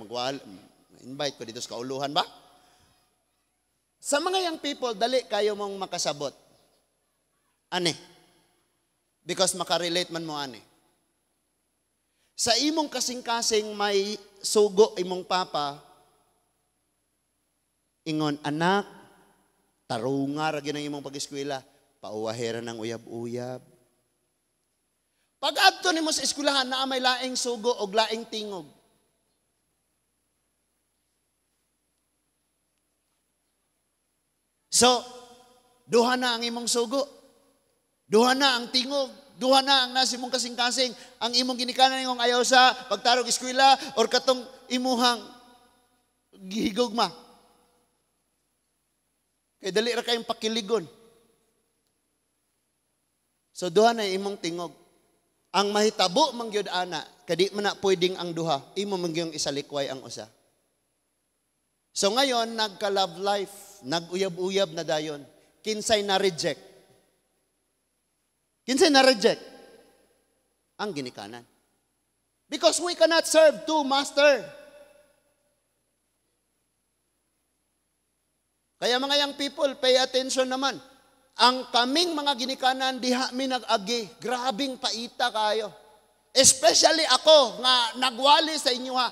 invite ko dito sa kauluhan ba? Sa mga young people, dali kayo mong makasabot. Ane? Because makarelate man mo ani. Sa imong kasing-kasing may sugo imong papa, ingon, anak, tarunga ra gyud ang imong pag-eskwela, pauwahera ng uyab-uyab. Pag adto nimo sa eskwelahan naa may laing sugo og laing tingog. So, duha na ang imong sugo. Duha na ang tingog, duha na ang nasa imong kasing-kasing, ang imong ginikanan ngong ayaw sa pagtarog eskwela or katong imuhang gihigugma. Kay dali ra kayong pakiligon. So duha na imong tingog. Ang mahitabo man gyud ana, kadi man na pwedeng ang duha, imo man gyud isalikway ang usa. So ngayon nagka-love life nag-uyab-uyab na dayon. Kinsay na-reject? Kinsay na-reject? Ang ginikanan. Because we cannot serve two master. Kaya mga young people, pay attention naman. Ang kaming mga ginikanan, diha mi nag-agi. Grabing paita kayo. Especially ako, nga nagwali sa inyo ha.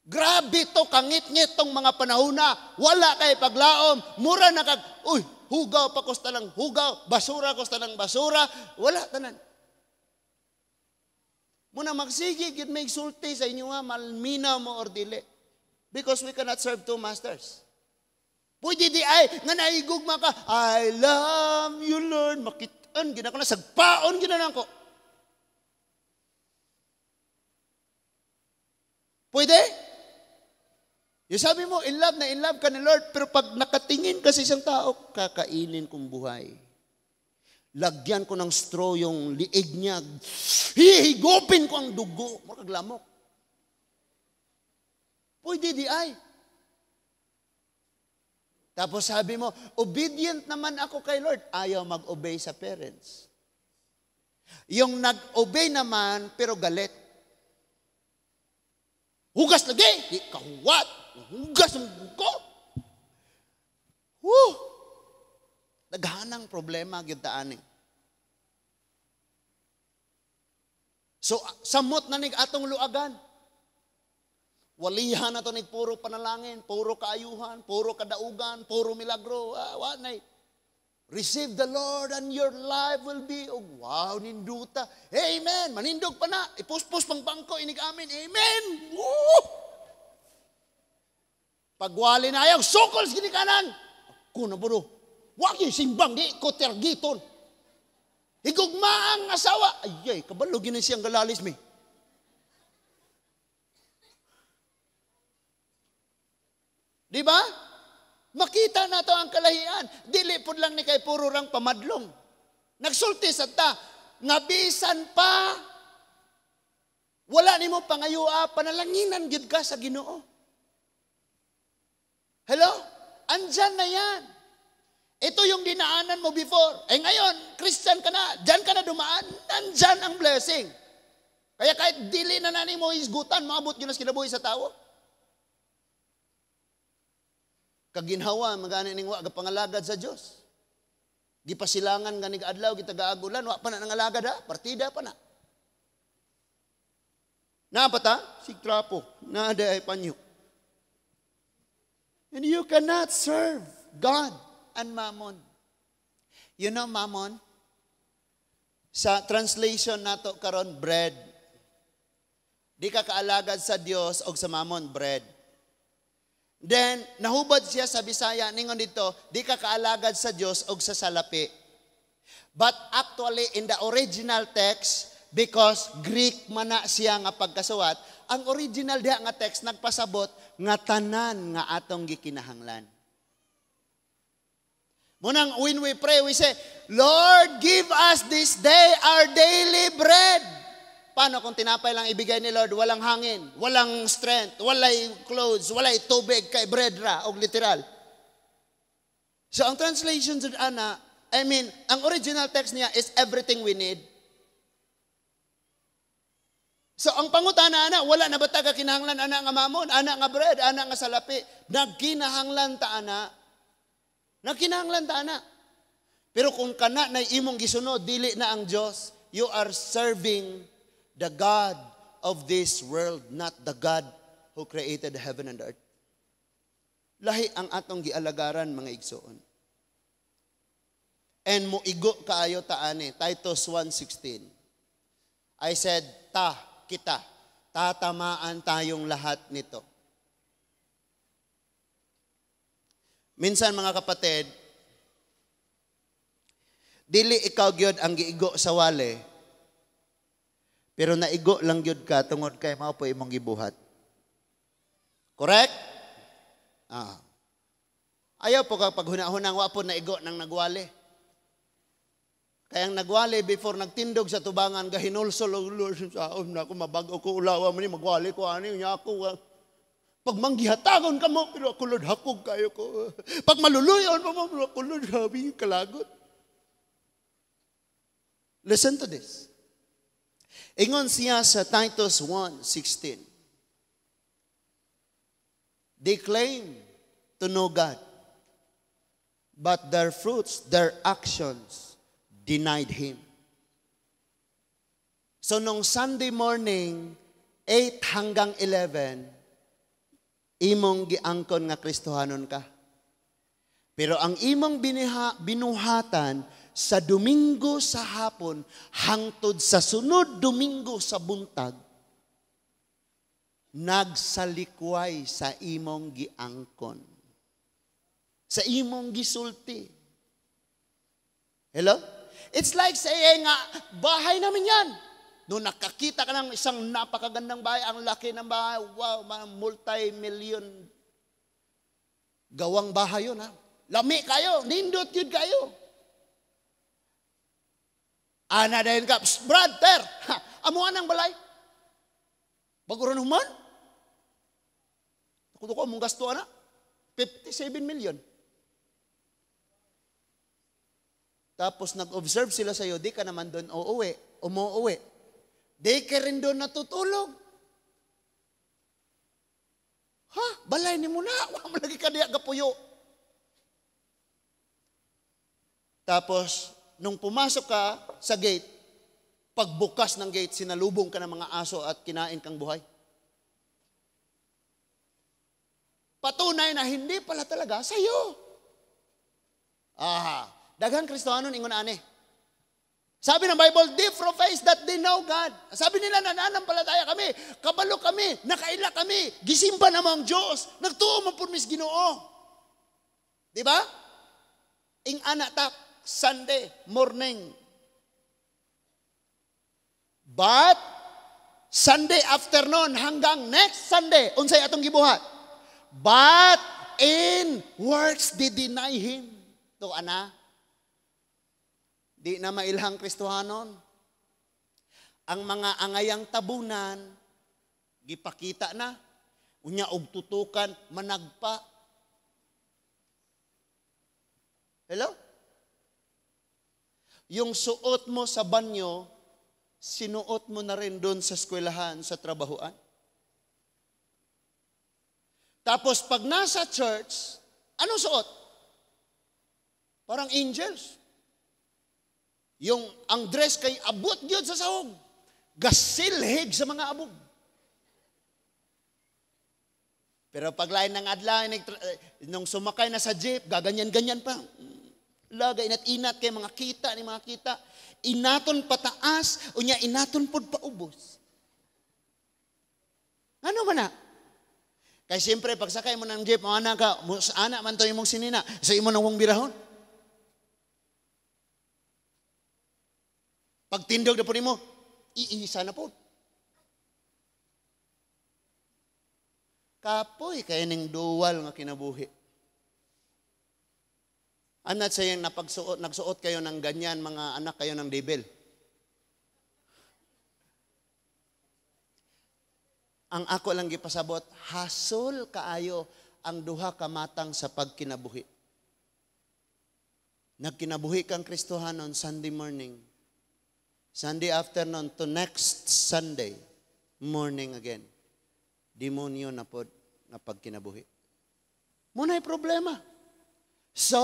Grabe to, kangit-ngit tong mga panahona. Wala kay paglaom. Mura na kag, uy, hugaw pa kosta ng hugaw. Basura kosta ng basura. Wala, tanan. Muna magsige, gid may sulti sa inyo ha, malminaw mo or dili. Because we cannot serve two masters. Pwede di ay, nga naigugma ka, I love you, Lord. Makitaan, gina ko na, sagpaon, gina ko. Pwede? Yung sabi mo, in love ka ni Lord, pero pag nakatingin ka sa isang tao, kakainin kong buhay. Lagyan ko ng straw yung liig niya. Hihigupin ko ang dugo. Makaglamok. Pwede di ay. Tapos sabi mo, obedient naman ako kay Lord. Ayaw mag-obey sa parents. Yung nag-obey naman, pero galit. Hugas lagi! Di kahuwat! Hugas ang buko! Naghanang problema gyud taani. So, samot na nig atong luagan. Walihan na to nig puro panalangin, puro kaayuhan, puro kadaugan, puro milagro. Wanay. Receive the Lord and your life will be, oh wow, ninduta. Amen. Manindog pa na. Ipuspos pang bangko, inig amin. Amen. Woo! Pagwali na ayaw, sukol sa ginikanan. Ako na bro. Wag yung simbang, di ko tergiton. Higugma ang asawa. Ay, kabalo ginin siyang galalis mi. Di ba? Makita na to ang kalahian. Dili pud lang ni kay puro rang pamadlong. Nagsulti sa ta, nga bisan pa, wala ni mo pangayua, panalanginan gid ka sa Ginoo. Hello? Andyan na yan. Ito yung dinaanan mo before. Ngayon, Christian ka na, dyan ka na dumaan, nandyan ang blessing. Kaya kahit dili na nani mo isgutan, maabot yun as kinabuhi sa tao. Kaginhawa, magana ning wa pangalagad sa Dios. Gipasilangan ganig adlaw gitagaagulan, wa pa na nangalagad ha, partida pa na. Napata, sig trapo, nada ay panyo. And you cannot serve God and mammon. You know mammon? Sa translation nato karon bread. Di ka kaalagad sa Dios og sa mammon bread. Then, nahubad siya sa Bisaya, ningon dito, di ka kaalagad sa Diyos o sa salapi. But actually, in the original text, because Greek man na siya nga pagkasuwat, ang original diha nga text, nagpasabot, nga tanan nga atong gikinahanglan. Munang, when we pray, we say, Lord, give us this day our daily bread. Paano kung tinapay lang ibigay ni Lord, walang hangin, walang strength, walay clothes, walay tubig, kay bread ra, og literal. So ang translation sa ana, ang original text niya is everything we need. So ang pangutana ana, wala na ba taga kinahanglan ana nga mamon, ana nga bread, ana nga salapi, nagkinahanglan ta ana. Nagkinahanglan ta ana. Pero kung kana na imong gisunod, dili na ang Dios, you are serving the God of this world, not the God who created heaven and earth. Lahi ang atong gialagaran, mga igsoon. And muigo kaayo taani, Titus 1:16. I said, kita, tatamaan tayong lahat nito. Minsan mga kapatid, dili ikaw gyud ang giigo sa wale, pero naigo lang gyud ka tungod kay mao po imong gibuhat. Correct? Ayaw po kapag hunahunang wa po naigo nang nagwali. Kaya ang nagwali before nagtindog sa tubangan, gahinulsol, Lord, sa na ako, mabago ko, ulawa mo ni, magwali ko, ano niya ako. Pag manggihatagon ka mo, pero ako Lord, hakog kayo ko. Pag maluluyon mo, pero ako Lord, habi kalagot. Listen to this. Ingon siya sa Titus 1:16. They claim to know God, but their fruits, their actions, denied Him. So nung Sunday morning, 8 hanggang 11, imong giangkon nga Kristohanon ka. Pero ang imong binuhatan sa Domingo sa hapon, hangtod sa sunod Domingo sa buntag, nagsalikway sa imong giangkon. Sa imong gisulti. Hello? It's like saying nga, bahay namin yan. Noong nakakita ka ng isang napakagandang bahay, ang laki ng bahay, wow, multi-million gawang bahay yun, ha? Lami kayo, nindot yun kayo. Ana dahin ka, brother, amuan ang balay. Baguran human? Ako mong gasto na, 57 million. Tapos nag-observe sila sa iyo, di ka naman doon umuwi. Di ka rin doon natutulog. Balay ni mo na, wala lagi ka diya kapuyo. Tapos, nung pumasok ka sa gate, pagbukas ng gate, sinalubong ka ng mga aso at kinain kang buhay. Patunay na hindi pala talaga sa'yo. Daghang Kristohanon ingon ani. Sabi ng Bible, they profess that they know God. Sabi nila, nananampalataya kami, kabalo kami, nakaila kami, gisimba namang Diyos, nagtuo man po mis Ginoo. Di ba? Ing anak tak, Sunday morning. But, Sunday afternoon hanggang next Sunday, unsay atong gibuhat. But, in works they deny Him. Ito, ana, di na mailhang Kristohanon. Ang mga angayang tabunan, gipakita na, unya og tutukan, managpa. Hello? Yung suot mo sa banyo, sinuot mo na rin doon sa eskwelahan, sa trabahuan. Tapos pag nasa church, anong suot? Parang angels. Yung ang dress kay abot gyud sa sahog. Gasilhig sa mga abog. Pero pag lain ng adlaw, nung sumakay na sa jeep, gaganyan-ganyan pa. Laga inat-inat kay mga kita ni mga kita. Inaton pataas, unya inaton pod paubos. Ano man na? Kaya siyempre, pag sakay mo ng jeep, ana ka, ana man to imong sinina, sa imo nang wong birahon. Pag tindog na po nimo, iisa na po. Kapoy kaya ning duwal nga kinabuhi. I'm not saying na nagsuot kayo ng ganyan, mga anak kayo ng devil. Ang ako lang gipasabot, hasol kaayo ang duha ka matang sa pagkinabuhi. Nagkinabuhi kang Kristohanon Sunday morning, Sunday afternoon to next Sunday morning again. Demonyo na pod na pagkinabuhi. Muna'y problema. So,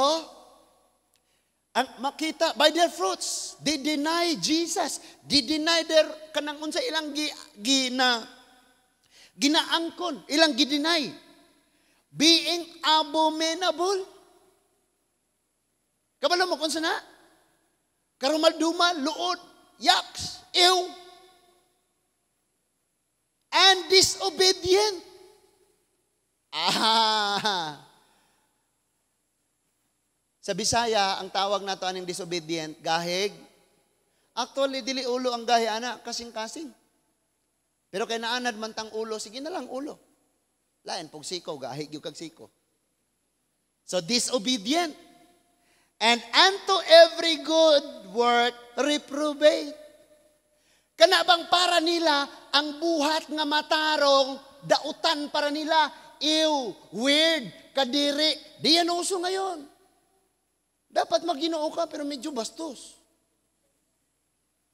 ang makita by their fruits, they deny Jesus. They deny their kanang unsa ilang ginaangkon, ilang gideny. Being abominable. Kabalo mo kung sana? Karumal-dumal, luod, yaks, ew. And disobedient. Sa Bisaya, ang tawag nato aning disobedient, gahig. Actually, dili ulo ang gahi, ana, kasing-kasing. Pero kay naanad man tang ulo, sige na lang ulo. Lain, pag siko, gahig yung kag siko. So, disobedient. And unto every good work, reprobate. Kana bang para nila, ang buhat nga matarong, dautan para nila, ew, weird, kadiri. Di yan uso ngayon. Dapat mag-Ginoo ka pero medyo bastos.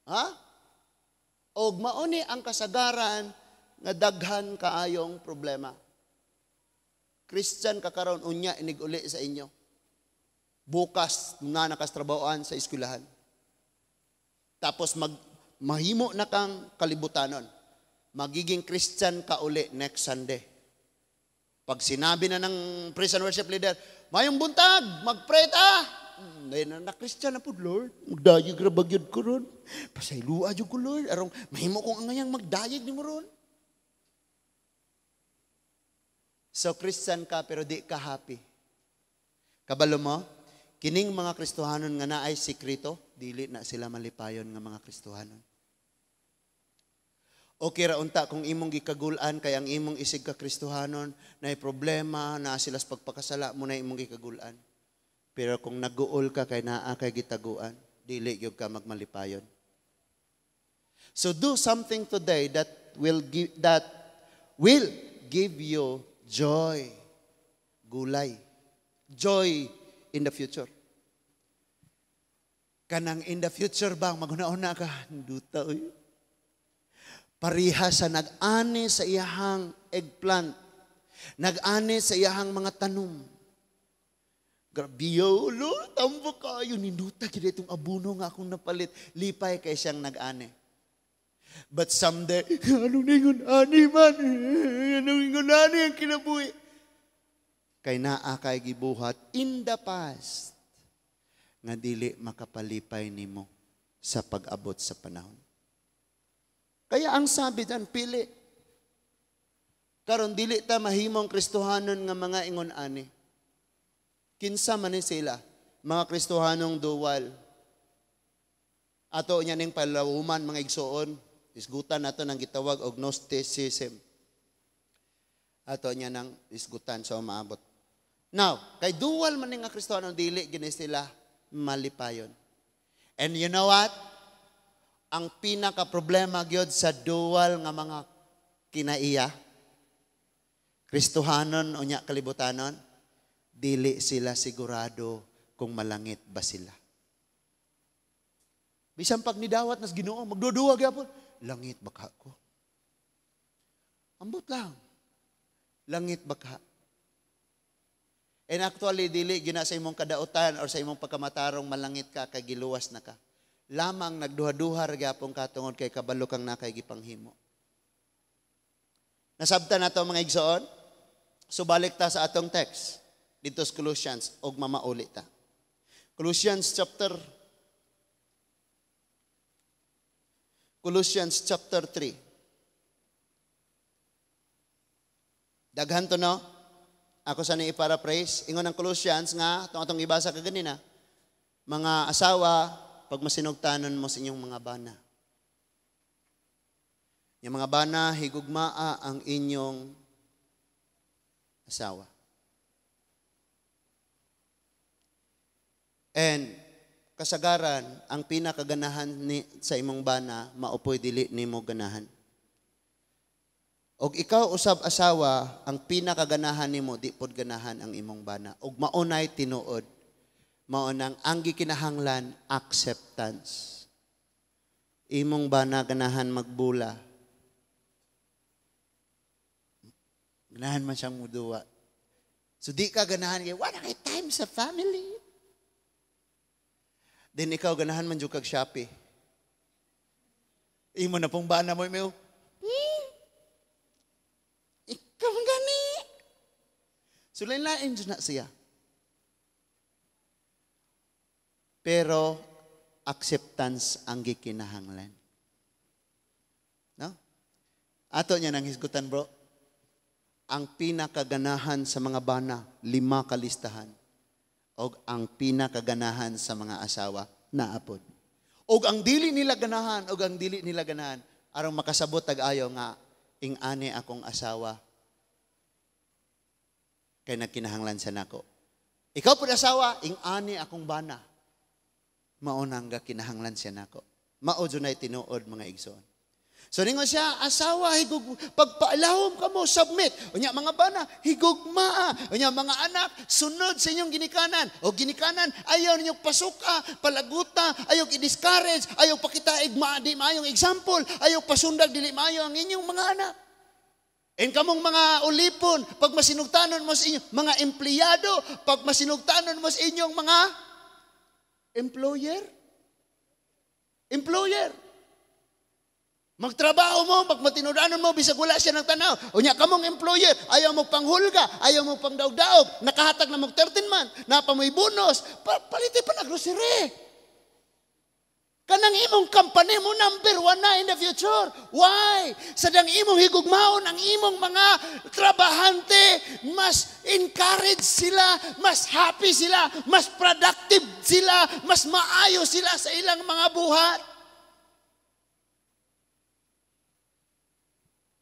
Ha? Og mauni ang kasagaran nga daghan kaayong problema. Christian ka karon unya inig-uli sa inyo. Bukas na nakastrabahoan sa eskwelahan. Tapos mahimo na kang kalibutanon. Magiging Christian ka uli next Sunday. Pag sinabi na ng praise and worship leader, mayong buntag, mag-pray ta. Dahil na Christian na po, Lord. Magdayag ra bagyod ko ron. Pasaylua jud ko, Lord. Arong mahimo kong angayang magdayag ni mo ron. So Christian ka pero di ka happy. Kabalo mo, kining mga Kristohanon nga naay sikrito, dili na sila malipayon nga mga Kristohanon. Okay ra unta kung imong gikagulan kay ang imong isig ka Kristohanon naay problema na sila sa pagpakasala mo na imong gikagulan. Pero kung naguol ka kay naa kay gitaguan, dili gyud ka magmalipayon. So do something today that will give you joy. Gulay. Joy in the future. Kanang in the future bang maguna-una ka, duta oy. Pariha sa nag-ani sa iyahang eggplant. Nag-ani sa iyahang mga tanom. Grabiyo, Lord, tambo kayo. Ninuta kita itong abuno nga akong napalit. Lipay kay siyang nag-ani. But someday, anong ningon ani man? Anong ningon ani ang kinabuhi? Kay naa kay gibuhat in the past nga dili makapalipay nimo sa pag-abot sa panahon. Kaya ang sabi dan pili. Karon dili ta mahimong Kristohanon nga mga ingon ani. Kinsa man ni sila, mga Kristohanong duwal. Ato nya ning palawuman mga igsoon, isgutan nato nang gitawag og Gnosticism. Ato nya nang isgutan sa maabot. Now, kay duwal man nga Kristohanon dili gini sila malipayon. And you know what? Ang pinaka-problema gyud sa dual nga mga kinaiya, Kristohanon o nya kalibutanon, dili sila sigurado kung malangit ba sila. Bisan pag nidawat nas Ginoo, magduduwa gyapon, langit baka ko. Ambot lang. Langit baka. And actually, dili gina sa imong kadautan or sa imong pagkamatarong malangit ka, kay giluwas na ka. Lamang nagduha-duha gyapon katungod kay kabalo kang nakay gipanghimo. Nasabtan nato mga igsoon. So balik ta sa atong text dito sa Colossians og mamauli ta. Colossians chapter 3. Daghan to no? Ako sa ni i-paraphrase. Ingon ang Colossians nga atong ibasa kaganina. Mga asawa, pag masinugtanon mo sa inyong mga bana. Yung mga bana, higugmaa ang inyong asawa. And kasagaran, ang pinakaganahan sa imong bana, maupoy dili nimo ganahan. Og ikaw usab asawa, ang pinakaganahan nimo di pod ganahan ang imong bana. Og maunay tinuod. Maunang ang gikinahanglan acceptance. Imong bana ganahan magbula. Ganahan man siyang muduwa. So di ka ganahan kay wala kay time sa family. Then ikaw ganahan man jud kag Shopee. Imo na pong bana mo imo. Ikaw gani. So lain-lain jud na siya. Pero acceptance ang gikinahanglan. No? Ato niya nang hisgutan, bro. Ang pinakaganahan sa mga bana, 5 kalistahan. O ang pinakaganahan sa mga asawa, naapod. O ang dili nila ganahan, arong makasabot tag-ayo nga, ing-ani akong asawa, kay nagkinahanglan sa nako. Ikaw po asawa, ing-ani akong bana. Maunang ga kinahanglan siya nako. Mao dunay tinuod mga igsoon. So ningon siya, asawa, higug, pagpaalawom ka mo, submit. Unya mga bana, higugma. Unya mga anak, sunod sa inyong ginikanan. O ginikanan, ayaw ninyong pasuka, palaguta, ayaw i-discourage, ayaw pakitaig di maayong example, ayaw pasundag, dili maayo ang inyong mga anak. And kamong mga ulipon, pag masinugtanon mo sa inyong mga empleyado, pag masinugtanon mo sa inyong mga employer. Magtrabaho mo, pag matinudanon mo, bisag wala siya ng tanaw. Unya kamong employer, ayaw mo panghulga, ayaw mo pang daog-daog, nakahatag na mo 13 man, napamoy bonus, paliti pa na grocery. Kanang imong company mo number 1 na in the future. Why? Sadang imong higugmaon ang imong mga trabahante, mas encourage sila, mas happy sila, mas productive sila, mas maayo sila sa ilang mga buhat.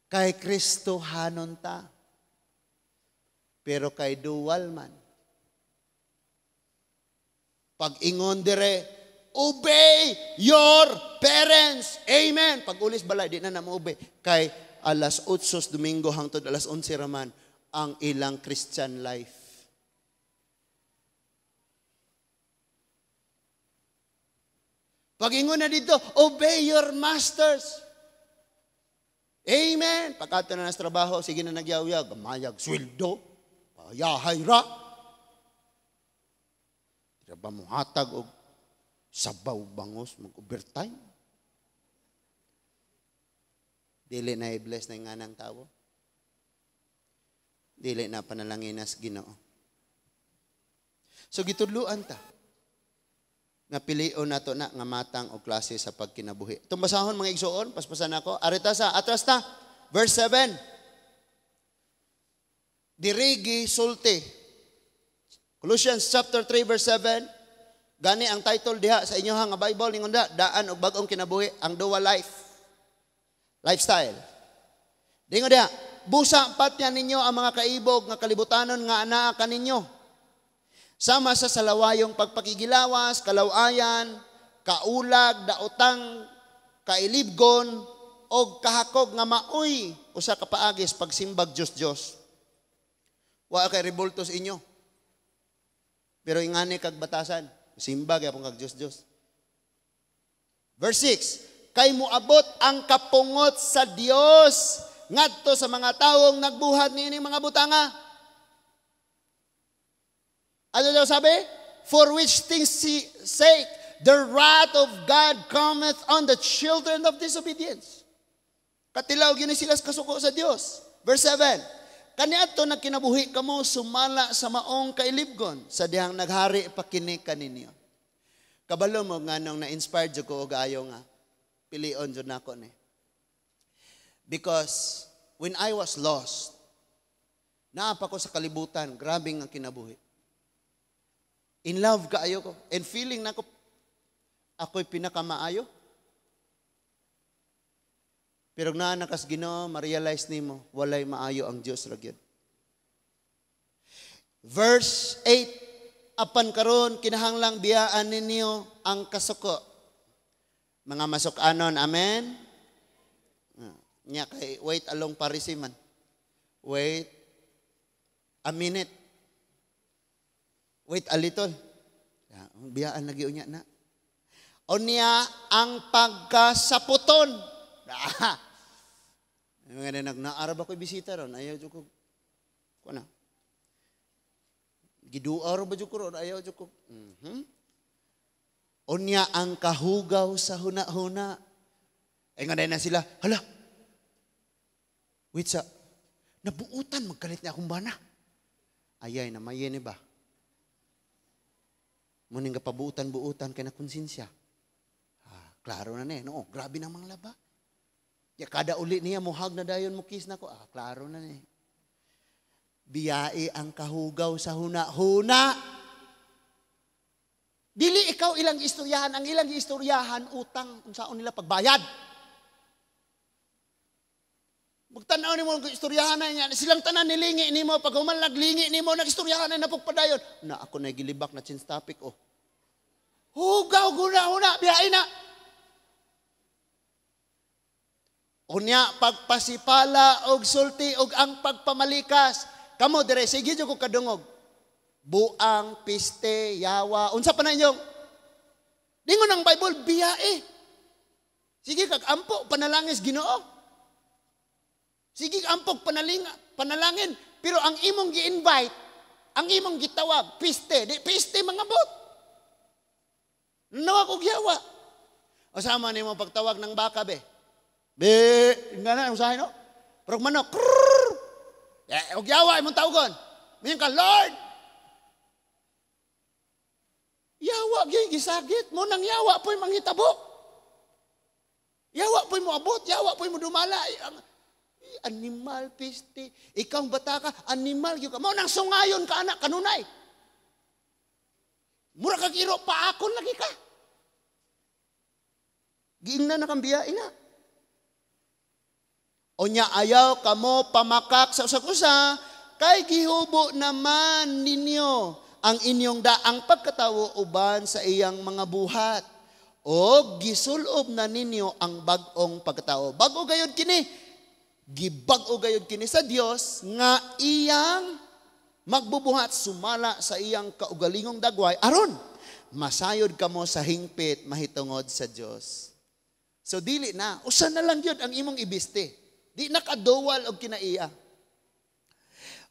Kay Kristo hanon ta. Pero kay duwal man. Pag ingon dire, obey your parents. Amen. Pag ulis balay, di na mo-obey. Kay alas 8 Domingo hangtod alas 11 raman ang ilang Christian life. Pag ingon na dito, obey your masters. Amen. Pagkato na sa trabaho, sige na nagyaw-yaw, gamayag, sweldo, payahay ra. Tira ba mo hatag o sabaw bangos, mag-overtime? Dili na i-bless na yung anang tao. Dili na panalanginas Ginoo. So gitudluan ta. Nga pilion nato na nga matang o klase sa pagkinabuhi. Itong basahon mga igsoon, paspasan ako. Arita sa atras ta, verse 7. Dirigi sulti. Colossians chapter 3 verse 7. Gani ang title diha sa inyo nga Bible ningon da, daan og bag-ong kinabuhi, ang dual lifestyle. Dingon diha, busa patyan ninyo ang mga kaibog nga kalibutanon nga anaa kaninyo. Sama sa salawayong pagpakigilawas, kalawayan, kaulag, daotang, kailibgon, o kahakog nga maoy, usa ka paagis pagsimbag Diyos. Wa kay revoltos inyo. Pero ingani kag batasan, simbag yapon kag Diyos. Verse 6, kay moabot ang kapungot sa Dios ngadto sa mga tawong nagbuhat niining mga butanga. Ano daw sabi? For which things sake the wrath of God cometh on the children of disobedience. Katilaw gini sila kasuko sa Dios. Verse 7. Kaniadto nagkinabuhi kamo sumala sa maong kailibgon sa dihang naghari pa kini kaninyo. Kabalo mo nga nung na-inspired jud ko og ayo nga pilion jud nako ni. Because when I was lost, naapa ko sa kalibutan, grabe nga kinabuhi. In love kaayo ko. And feeling na ko, ako'y pinakamaayo. Pero naanakas Ginoo, ma-realize nimo, walay maayo ang Diyos ragyod. Verse 8, apan karon kinahanglang biyaan ninyo ang kasuko. Mga masukanon, amen? Nya kay wait along parisiman. Wait a minute. Wait a little. Biyaan lagi unya na. Unya ang pagkasaputon. Mga nagnaarab ako bisita ron. Ayaw dyan ko. Kuna. Giduar ba dyan ko ron? Ayaw dyan ko. Unya ang kahugaw sa huna-huna. Ay nga na sila. Hala. Wait sa. Nabuutan. Magkalit niya akong bana. Ayay na mayin ba? Muning kapabuutan-buutan kay na konsensya. Klaro na ni. No, grabe na mga laba. Ya kada uli niya muhag na dayon mo kiss na ko. Klaro na ni. Biyai ang kahugaw sa huna-huna. Dili ikaw ilang istoryahan, ang ilang istoryahan utang unsaon nila pagbayad. Magtanaw nimo ang istoryahan na niya, silang tanan nilingi nimo pag human naglingi nimo nagistoryahan na napugpadayon. Na ako na gilibak na change topic Hugaw guna-huna biyai na. Unya pagpasipala og sulti og ang pagpamalikas. Kamo dire sige jud ko kadungog. Buang, piste, yawa, unsa pa na inyong dingon ang Bible biyae. Sige kag ampo panalangin Ginoo. Sige ampog panalangin, pero ang imong gi-invite, ang imong gitawag, piste, di piste mga bot. Nawag og yawa. O sama nimo pagtawag ng baka be. Be, nga na usahay no? Pero manok, og yawa imong tawgon. Mingon ka, Lord. Yawa gyud gisagit mo nang yawa po'y manghitabo. Yawa po'y mo abot, yawa po'y mo dumala. Animal, piste. Ikaw bata ka, animal gyud ka. Mao nang sungayon ka anak kanunay. Mura kag iro paakon lagi ka. Giingnan na kang biyain na. Onya ayaw kamo pamakak sa usa-usa, kay gihubo naman ninyo ang inyong daang pagkatawo uban sa iyang mga buhat. O gisulob na ninyo ang bag-ong pagkatao. Bag-o gayud kini. Gibag-o gayud kini sa Dios nga iyang magbubuhat sumala sa iyang kaugalingong dagway aron masayod kamo sa hingpit mahitungod sa Dios. So dili na, usa na lang yun ang imong ibiste. Di nakadowal og kinaiya.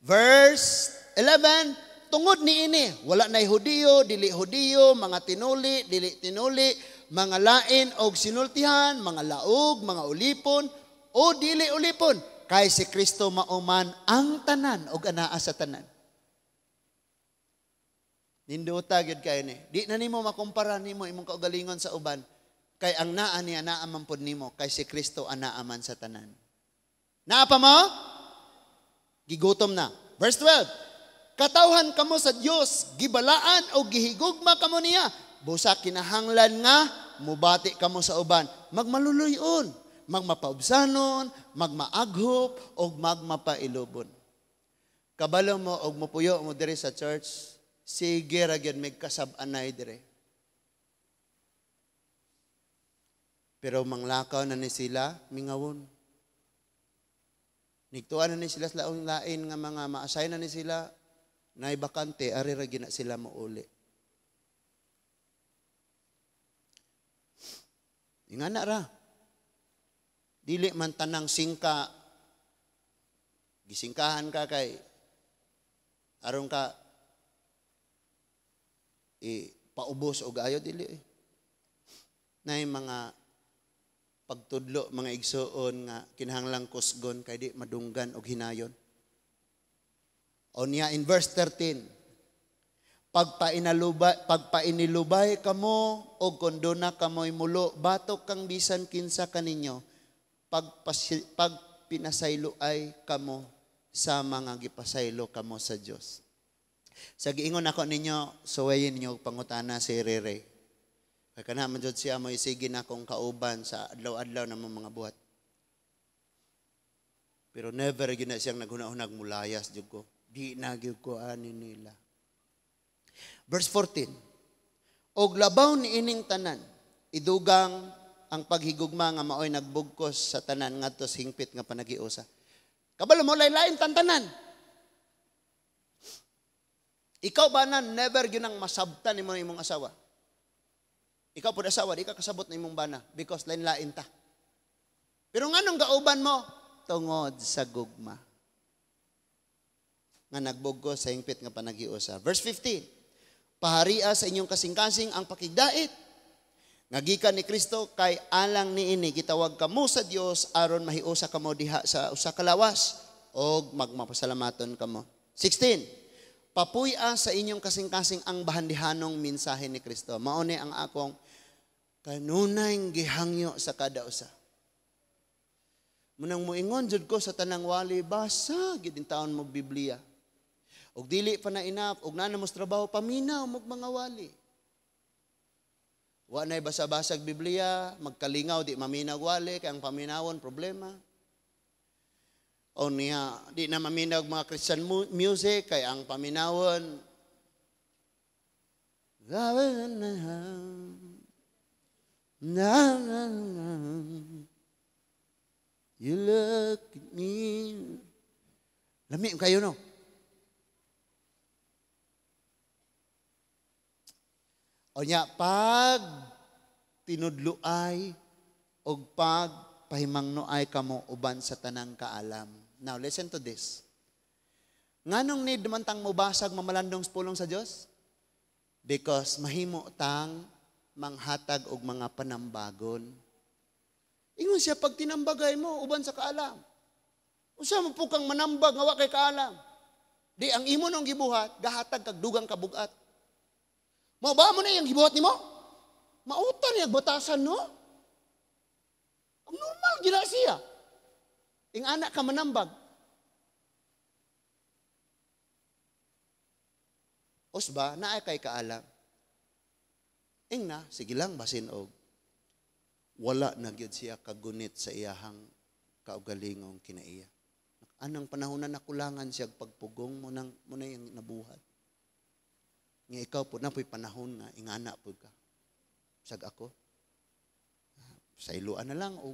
Verse 11, tungod niini, wala nay Hudiyo, dili Hudiyo, mga tinuli, dili tinuli, mga lain og sinultihan, mga laog, mga ulipon, o dili ulipon, kay si Kristo mauman ang tanan og anaa sa tanan. Ninduta gyud kay ni. Di na nimo makumpara nimo imong kaugalingon sa uban. Kay ang naa niya naaman pod nimo kay si Kristo anaa man sa tanan. Naa pa mo? Gigutom na. Verse 12. Katawhan kamo sa Dios, gibalaan o gihigugma kamo niya. Busa kinahanglan nga mubati kamo sa uban. Magmaluluyon, magmapaubsanon, magmaaghop o magmapailubon. Kabalo mo og mopuyo mo diri sa church. Sige ra gyud may kasab-anay dire. Pero manglakaw na ni sila, mingawon. Nigtuan na ni sila sa lain nga mga ma-assign na ni sila, na bakante, ari ra gina sila mauli. Ingana ra. Dili man tanang singka, gisingkahan ka kay, aron ka, paubos o gayo, dili na yung mga pagtudlo, mga igsoon nga kinahanglang kusgon kay di madunggan og hinayon. O niya in verse 13, pagpainilubay kamo o kondona kamoy mulo, batok kang bisan kinsa kaninyo, pagpinasaylo ay kamo sa mga gipasaylo kamo sa Dios. Sa giingon ako ninyo, suwayin niyo pangutana si Rere. Kaya kanaman dyan siya mo isigi na akong kauban sa adlaw-adlaw ng mga buhat. Pero never gina siyang naghunahunag mulayas dyan ko. Di nagyug ko ani nila. Verse 14. Og labaw ni ining tanan, idugang ang paghigugma nga maoy nagbugkos sa tanan ngadto sa hingpit nga panagiusa. Kabalo mo lain-lain tanan. Ikaw ba na never gyud nang masabtan nimo imong asawa? Ikaw po asawa, di ka kasabot na imong bana because lain-lain ta. Pero nganong gauban mo? Tungod sa gugma. Nga nagbugkos sa hingpit nga panagiusa. Verse 15. Paharia sa inyong kasing-kasing ang pakigdait. Ngagikan ni Kristo kay alang niini gitawag kamo sa Dios aron mahiusa kamo diha sa usa ka lawas og magmapasalamaton kamo. 16. Papuy-a sa inyong kasing-kasing ang bahandihanong mensahe ni Kristo. Mauni ang akong kanunay gihangyo sa kada usa. Munang moingon jud ko sa tanang wali basa gid in taon mo Biblia. Og dili pa na enough og na mo trabaho paminaw mo mga wali. Wa nay basa-basag Biblia, magkalingaw di maminaw wali kay ang paminawon problema. O niya, di na maminaw mga Christian music kay ang paminawon Lami kayo no. O nya, pag tinudluay o pag pahimangnoay kamo uban sa tanang kaalam. Now, listen to this. Nganong need man tang mubasag mamalandong pulong sa Dios? Because mahimo tang manghatag og mga panambagon. Ingon siya, pag tinambagay mo, uban sa kaalam. Unsa mo po kang manambag nga wa kay kaalam? Di ang imo nung gibuhat, gahatag kag dugang kabugat. Mao mo na yung gibuhat nimo? Mautan yung batasan, no? Ang normal, gina siya. Ing anak ka manambag. Osba, naay kay kaalam. Ing na, sige lang, basin og. Wala na gyud siya kagunit sa iyahang kaugalingong kinaiya. Anang panahon na nakulangan siya pagpugong mo na yung nabuhat. Nga ikaw po na po'y panahon nga, ingana po ka. Sag ako. Sa iluan na lang, o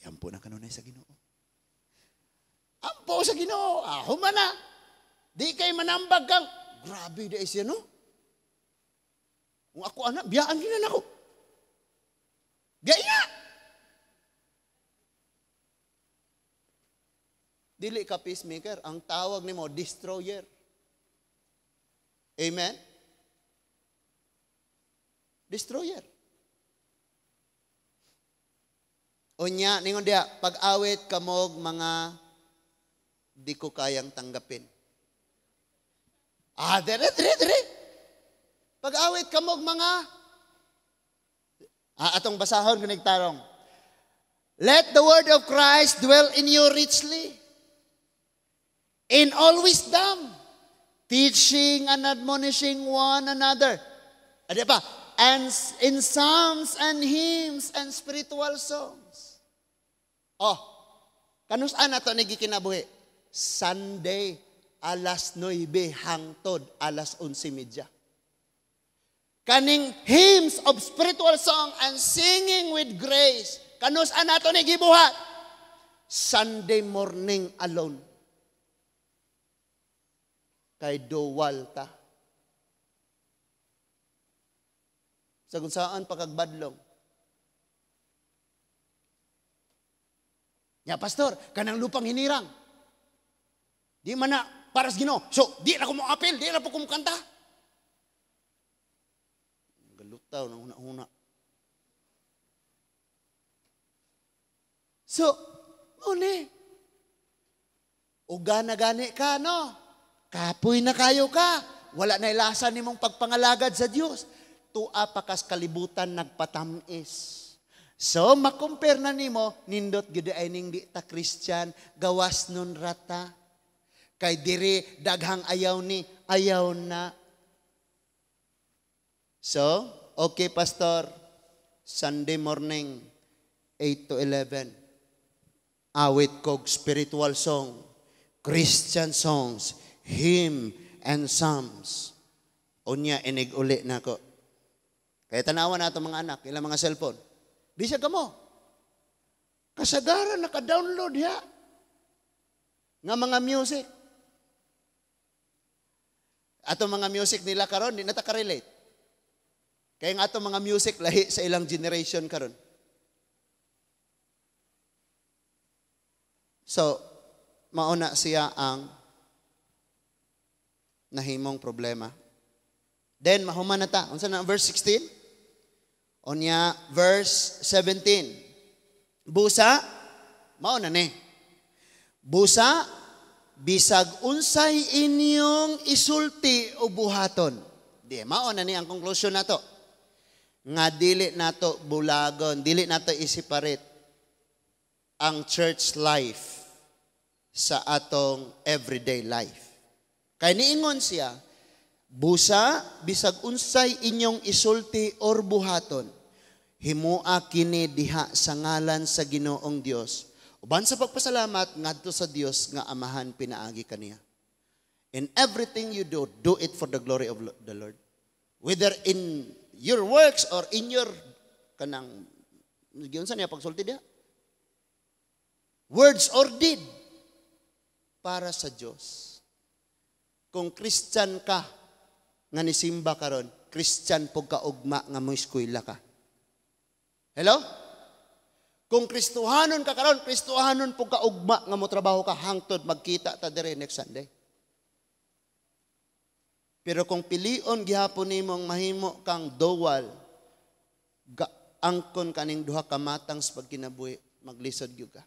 yampo na kanunay sa Ginoo. Ampo sa Ginoo, man na. Di kay manambag kang, grabe di siya, no? Kung ako anak, biyaan ginan ako. Gaya! Dili ka peacemaker, ang tawag nimo destroyer. Amen? Destroyer. Unya, ningon diya, pag-awit kamog mga di ko kayang tanggapin. Dire. Pag-awit kamog mga, atong basahon kunig tarong. Let the word of Christ dwell in you richly, in all wisdom, teaching and admonishing one another. Adi pa? And in psalms and hymns and spiritual songs. Oh, kanus-an ato ni gikinabuhi? Sunday, alas 9 hangtod alas 11:30. Kaning hymns of spiritual song and singing with grace. Kanus-an ato ni gibuhat? Sunday morning alone. Kay duwal ta. Sa kung saan pagkagbadlong. Ya, pastor, kanang lupang hinirang. Di man na, para sa Ginoo. So, di na ko mo apel, di na po kumukanta. Galutaw na una-una. So, muli. Ugana-gani ka, no? Kapoy na kayo ka. Wala na ilasan nimong pagpangalagad sa Diyos. Tua pakas kalibutan nagpatamis. So, makumpare na nimo, nindot gid ay ning di ta Christian, gawas nun rata. Kay diri daghang ayaw ni, ayaw na. So, okay pastor, Sunday morning, 8 to 11. Awit kog spiritual song, Christian songs, hymn and psalms. Unya inig uli nako. Kaya tanawan nato mga anak, ilang mga cellphone. Di siya gamo. Kasagaran naka-download ya. Nga mga music. Ato mga music nila karon di nata ka-relate. Kaya nga ato mga music lahi sa ilang generation karon. So, mauna siya ang nahimong problema. Then, mahuman na ta. Unsa na verse 16? Onya, verse 17. Busa, mauna ni. Busa, bisag unsay inyong isulti o buhaton. Di, mauna ni ang conclusion na to. Nga dili nato bulagon, dili nato i-separate ang church life sa atong everyday life. Kaya niingon siya, busa, bisag unsay inyong isulti or buhaton, himua kini diha sa ngalan sa Ginoong Dios. Uban sa pagpasalamat ngadto sa Dios nga Amahan pinaagi kaniya. In everything you do, do it for the glory of the Lord. Whether in your works or in your kanang giunsa niya pagsulti diha? Words or deed. para sa Dios. Kung Christian ka nga nisimba karon, Christian pug ka ugma nga mo eskwela ka. Hello? Kung Kristohanon ka karon, Kristohanon pug ka ugma nga mo trabaho ka hangtod magkita ta dire next Sunday. Pero kung pilion gihapon nimong mahimo kang dual, angkon kaning duha ka matang sa pagkinabuhi, maglisod gyud ka.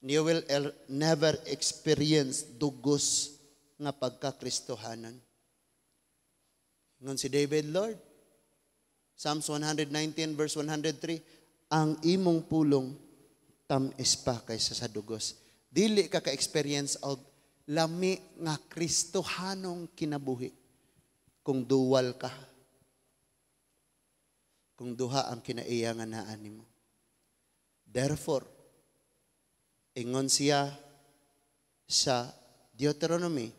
You will never experience dugos nga pagka-Kristohanan. Ngon si David, Lord, Psalms 119 verse 103, ang imong pulong tamis pa kaysa sa dugos. Dili ka ka-experience og lami nga Kristohanong kinabuhi kung dual ka. Kung duha ang kinaiya nga naa nimo. Therefore, ingon siya sa Deuteronomy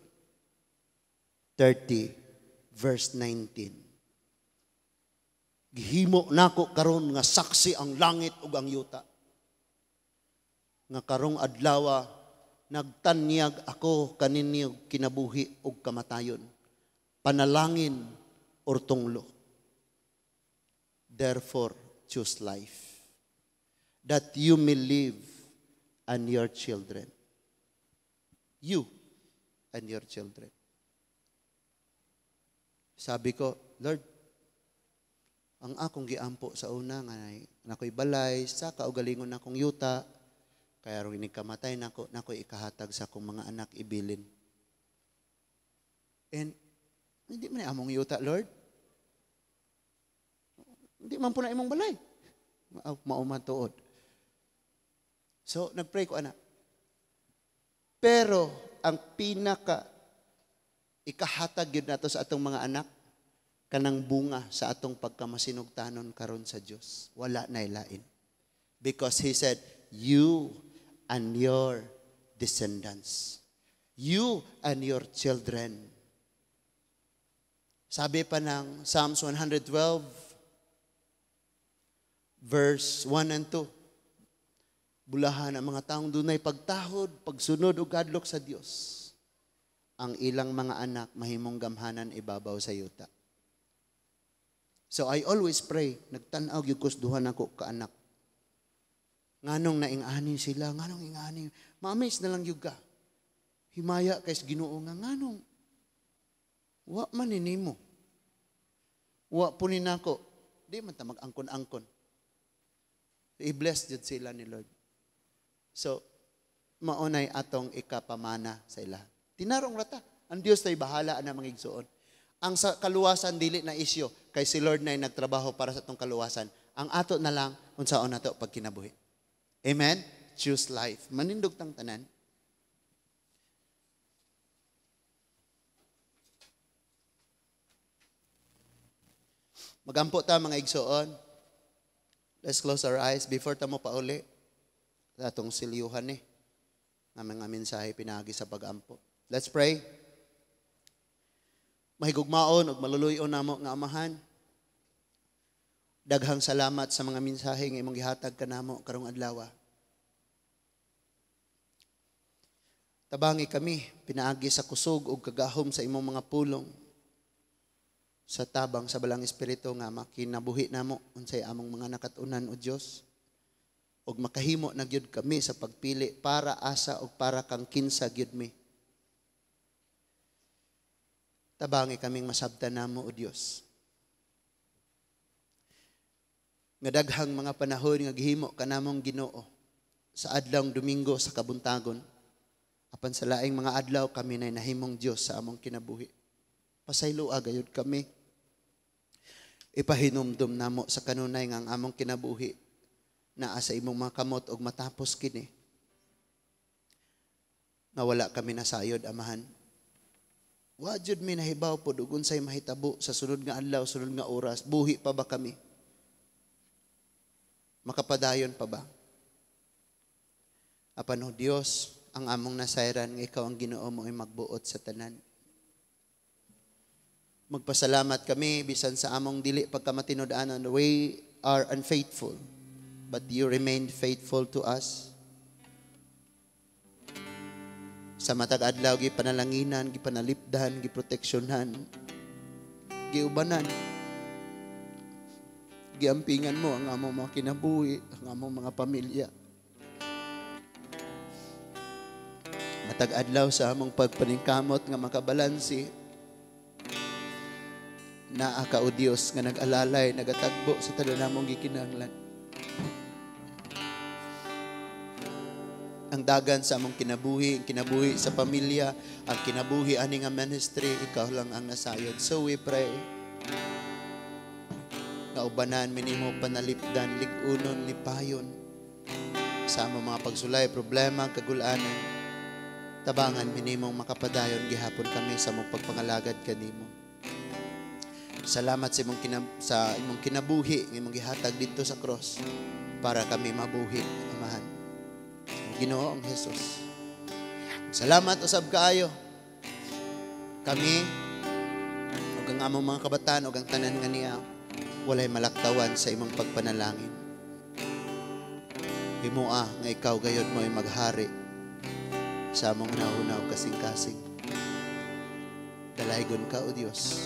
30 verse 19. Gihimo nako karon nga saksi ang langit ug ang yuta. Nga karong adlaw nagtanyag ako kaninyo kinabuhi ug kamatayon. Panalangin or tunglo. Therefore, choose life, that you may live and your children. You and your children. Sabi ko, Lord, ang akong giampo sa una nga nakoy balay, sa kaugalingon akong yuta, kaya ron kamatay nakoy ikahatag sa akong mga anak ibilin. And hindi man among yuta, Lord. Hindi man po na imong balay. Mauman tuod. So, nagpray ko, anak. Pero, ang pinaka ikahatag yun nato sa atong mga anak, kanang bunga sa atong pagkamasinugtanon karon sa Dios. Wala na ilain. Because He said, you and your descendants. You and your children. Sabi pa ng Psalms 112, verse 1 and 2. Bulahan ang mga taong dunay pagtahod, pagsunod ug kadlok sa Dios. Ang ilang mga anak mahimong gamhanan ibabaw sa yuta. So I always pray, nagtan-aw gyud kus duha nako ka anak. Nganong naingani sila, nganong ingani. Ma-amaze na lang gyud ka. Himaya kay Ginoo nga nganong wa man nimo. Wa po ni nako. Di man ta mag-angkon-angkon. I-bless jud sila ni Lord. So, maunay atong ikapamana sa ila. Tinarong rata. Ang Dios tay bahala na mga igsuon. Ang sa kaluwasan dili na isyo kay si Lord na nagtrabaho para sa atong kaluwasan. Ang ato na lang unsaon nato pag kinabuhi. Amen. Choose life. Manindog tang tanan. Magampo ta mga igsuon. Let's close our eyes before ta mo pauli sa atong silyuhan ni nga mga mensahe pinagi sa pagampo. Let's pray. Mahigugmaon ug maluluyon namo nga Amahan. Daghang salamat sa mga mensahe nga imong gihatag kanamo karong adlaw. Tabangi kami pinaagi sa kusog ug kagahom sa imong mga pulong. Sa tabang sa balang espiritu nga makinabuhi namo unsay among mga nakatunan o Dios ug makahimo na gyud kami sa pagpili para asa ug para kang kinsa gyud mi. Tabangi kaming masabtan namo o Dios. Nga daghang mga panahon nga gihimo kanamong Ginoo sa adlawng Domingo sa kabuntagon apan sa laing mga adlaw kami nay nahimong Dios sa among kinabuhi. Pasaylo gayud kami. Ipahinumdum namo sa kanunay nga ang among kinabuhi naa sa imong mga kamot og matapos kini. Nga wala kami nasayod, Amahan. Wa jud mi nahibaw pod ug unsay mahitabo sa sunod nga adlaw, sunod nga oras, buhi pa ba kami? Makapadayon pa ba? Apan o Dios, ang among nasayran nga ikaw ang Ginoo mo ay magbuot sa tanan. Magpasalamat kami bisan sa among dili pagkamatinud-anon. We are unfaithful, but you remain faithful to us. Sa matag adlaw gipanalanginan, gipanalipdan, giproteksyonan, giubanan. Giampingan mo ang among mga kinabuhi, ang among mga pamilya. Matag adlaw sa among pagpaningkamot nga makabalansi, naa ka o Dios nga nag-alalay, nagatagbo sa tanan namong gikinahanglan. Ang dagan sa among kinabuhi, ang kinabuhi sa pamilya, ang kinabuhi ani nga ministry, ikaw lang ang nasayod. So we pray, nga ubanan, minimo panalipdan, ligunon, lipayon, sa among mga pagsulay, problema, kagulanan, tabangan, minimong makapadayon, gihapon kami sa among pagpangalagad kanimo. Salamat sa imong kinabuhi, imong gihatag dito sa cross para kami mabuhi, Amahan. Ginoong Jesus. Salamat usab kaayo. Kami ug ang among mga kabataan ug ang tanan nga niya walay malaktawan sa imong pagpanalangin. Himoa nga ikaw gayud mo'y maghari sa among nahunaw kasing-kasing. Dalaygon ka o Dios.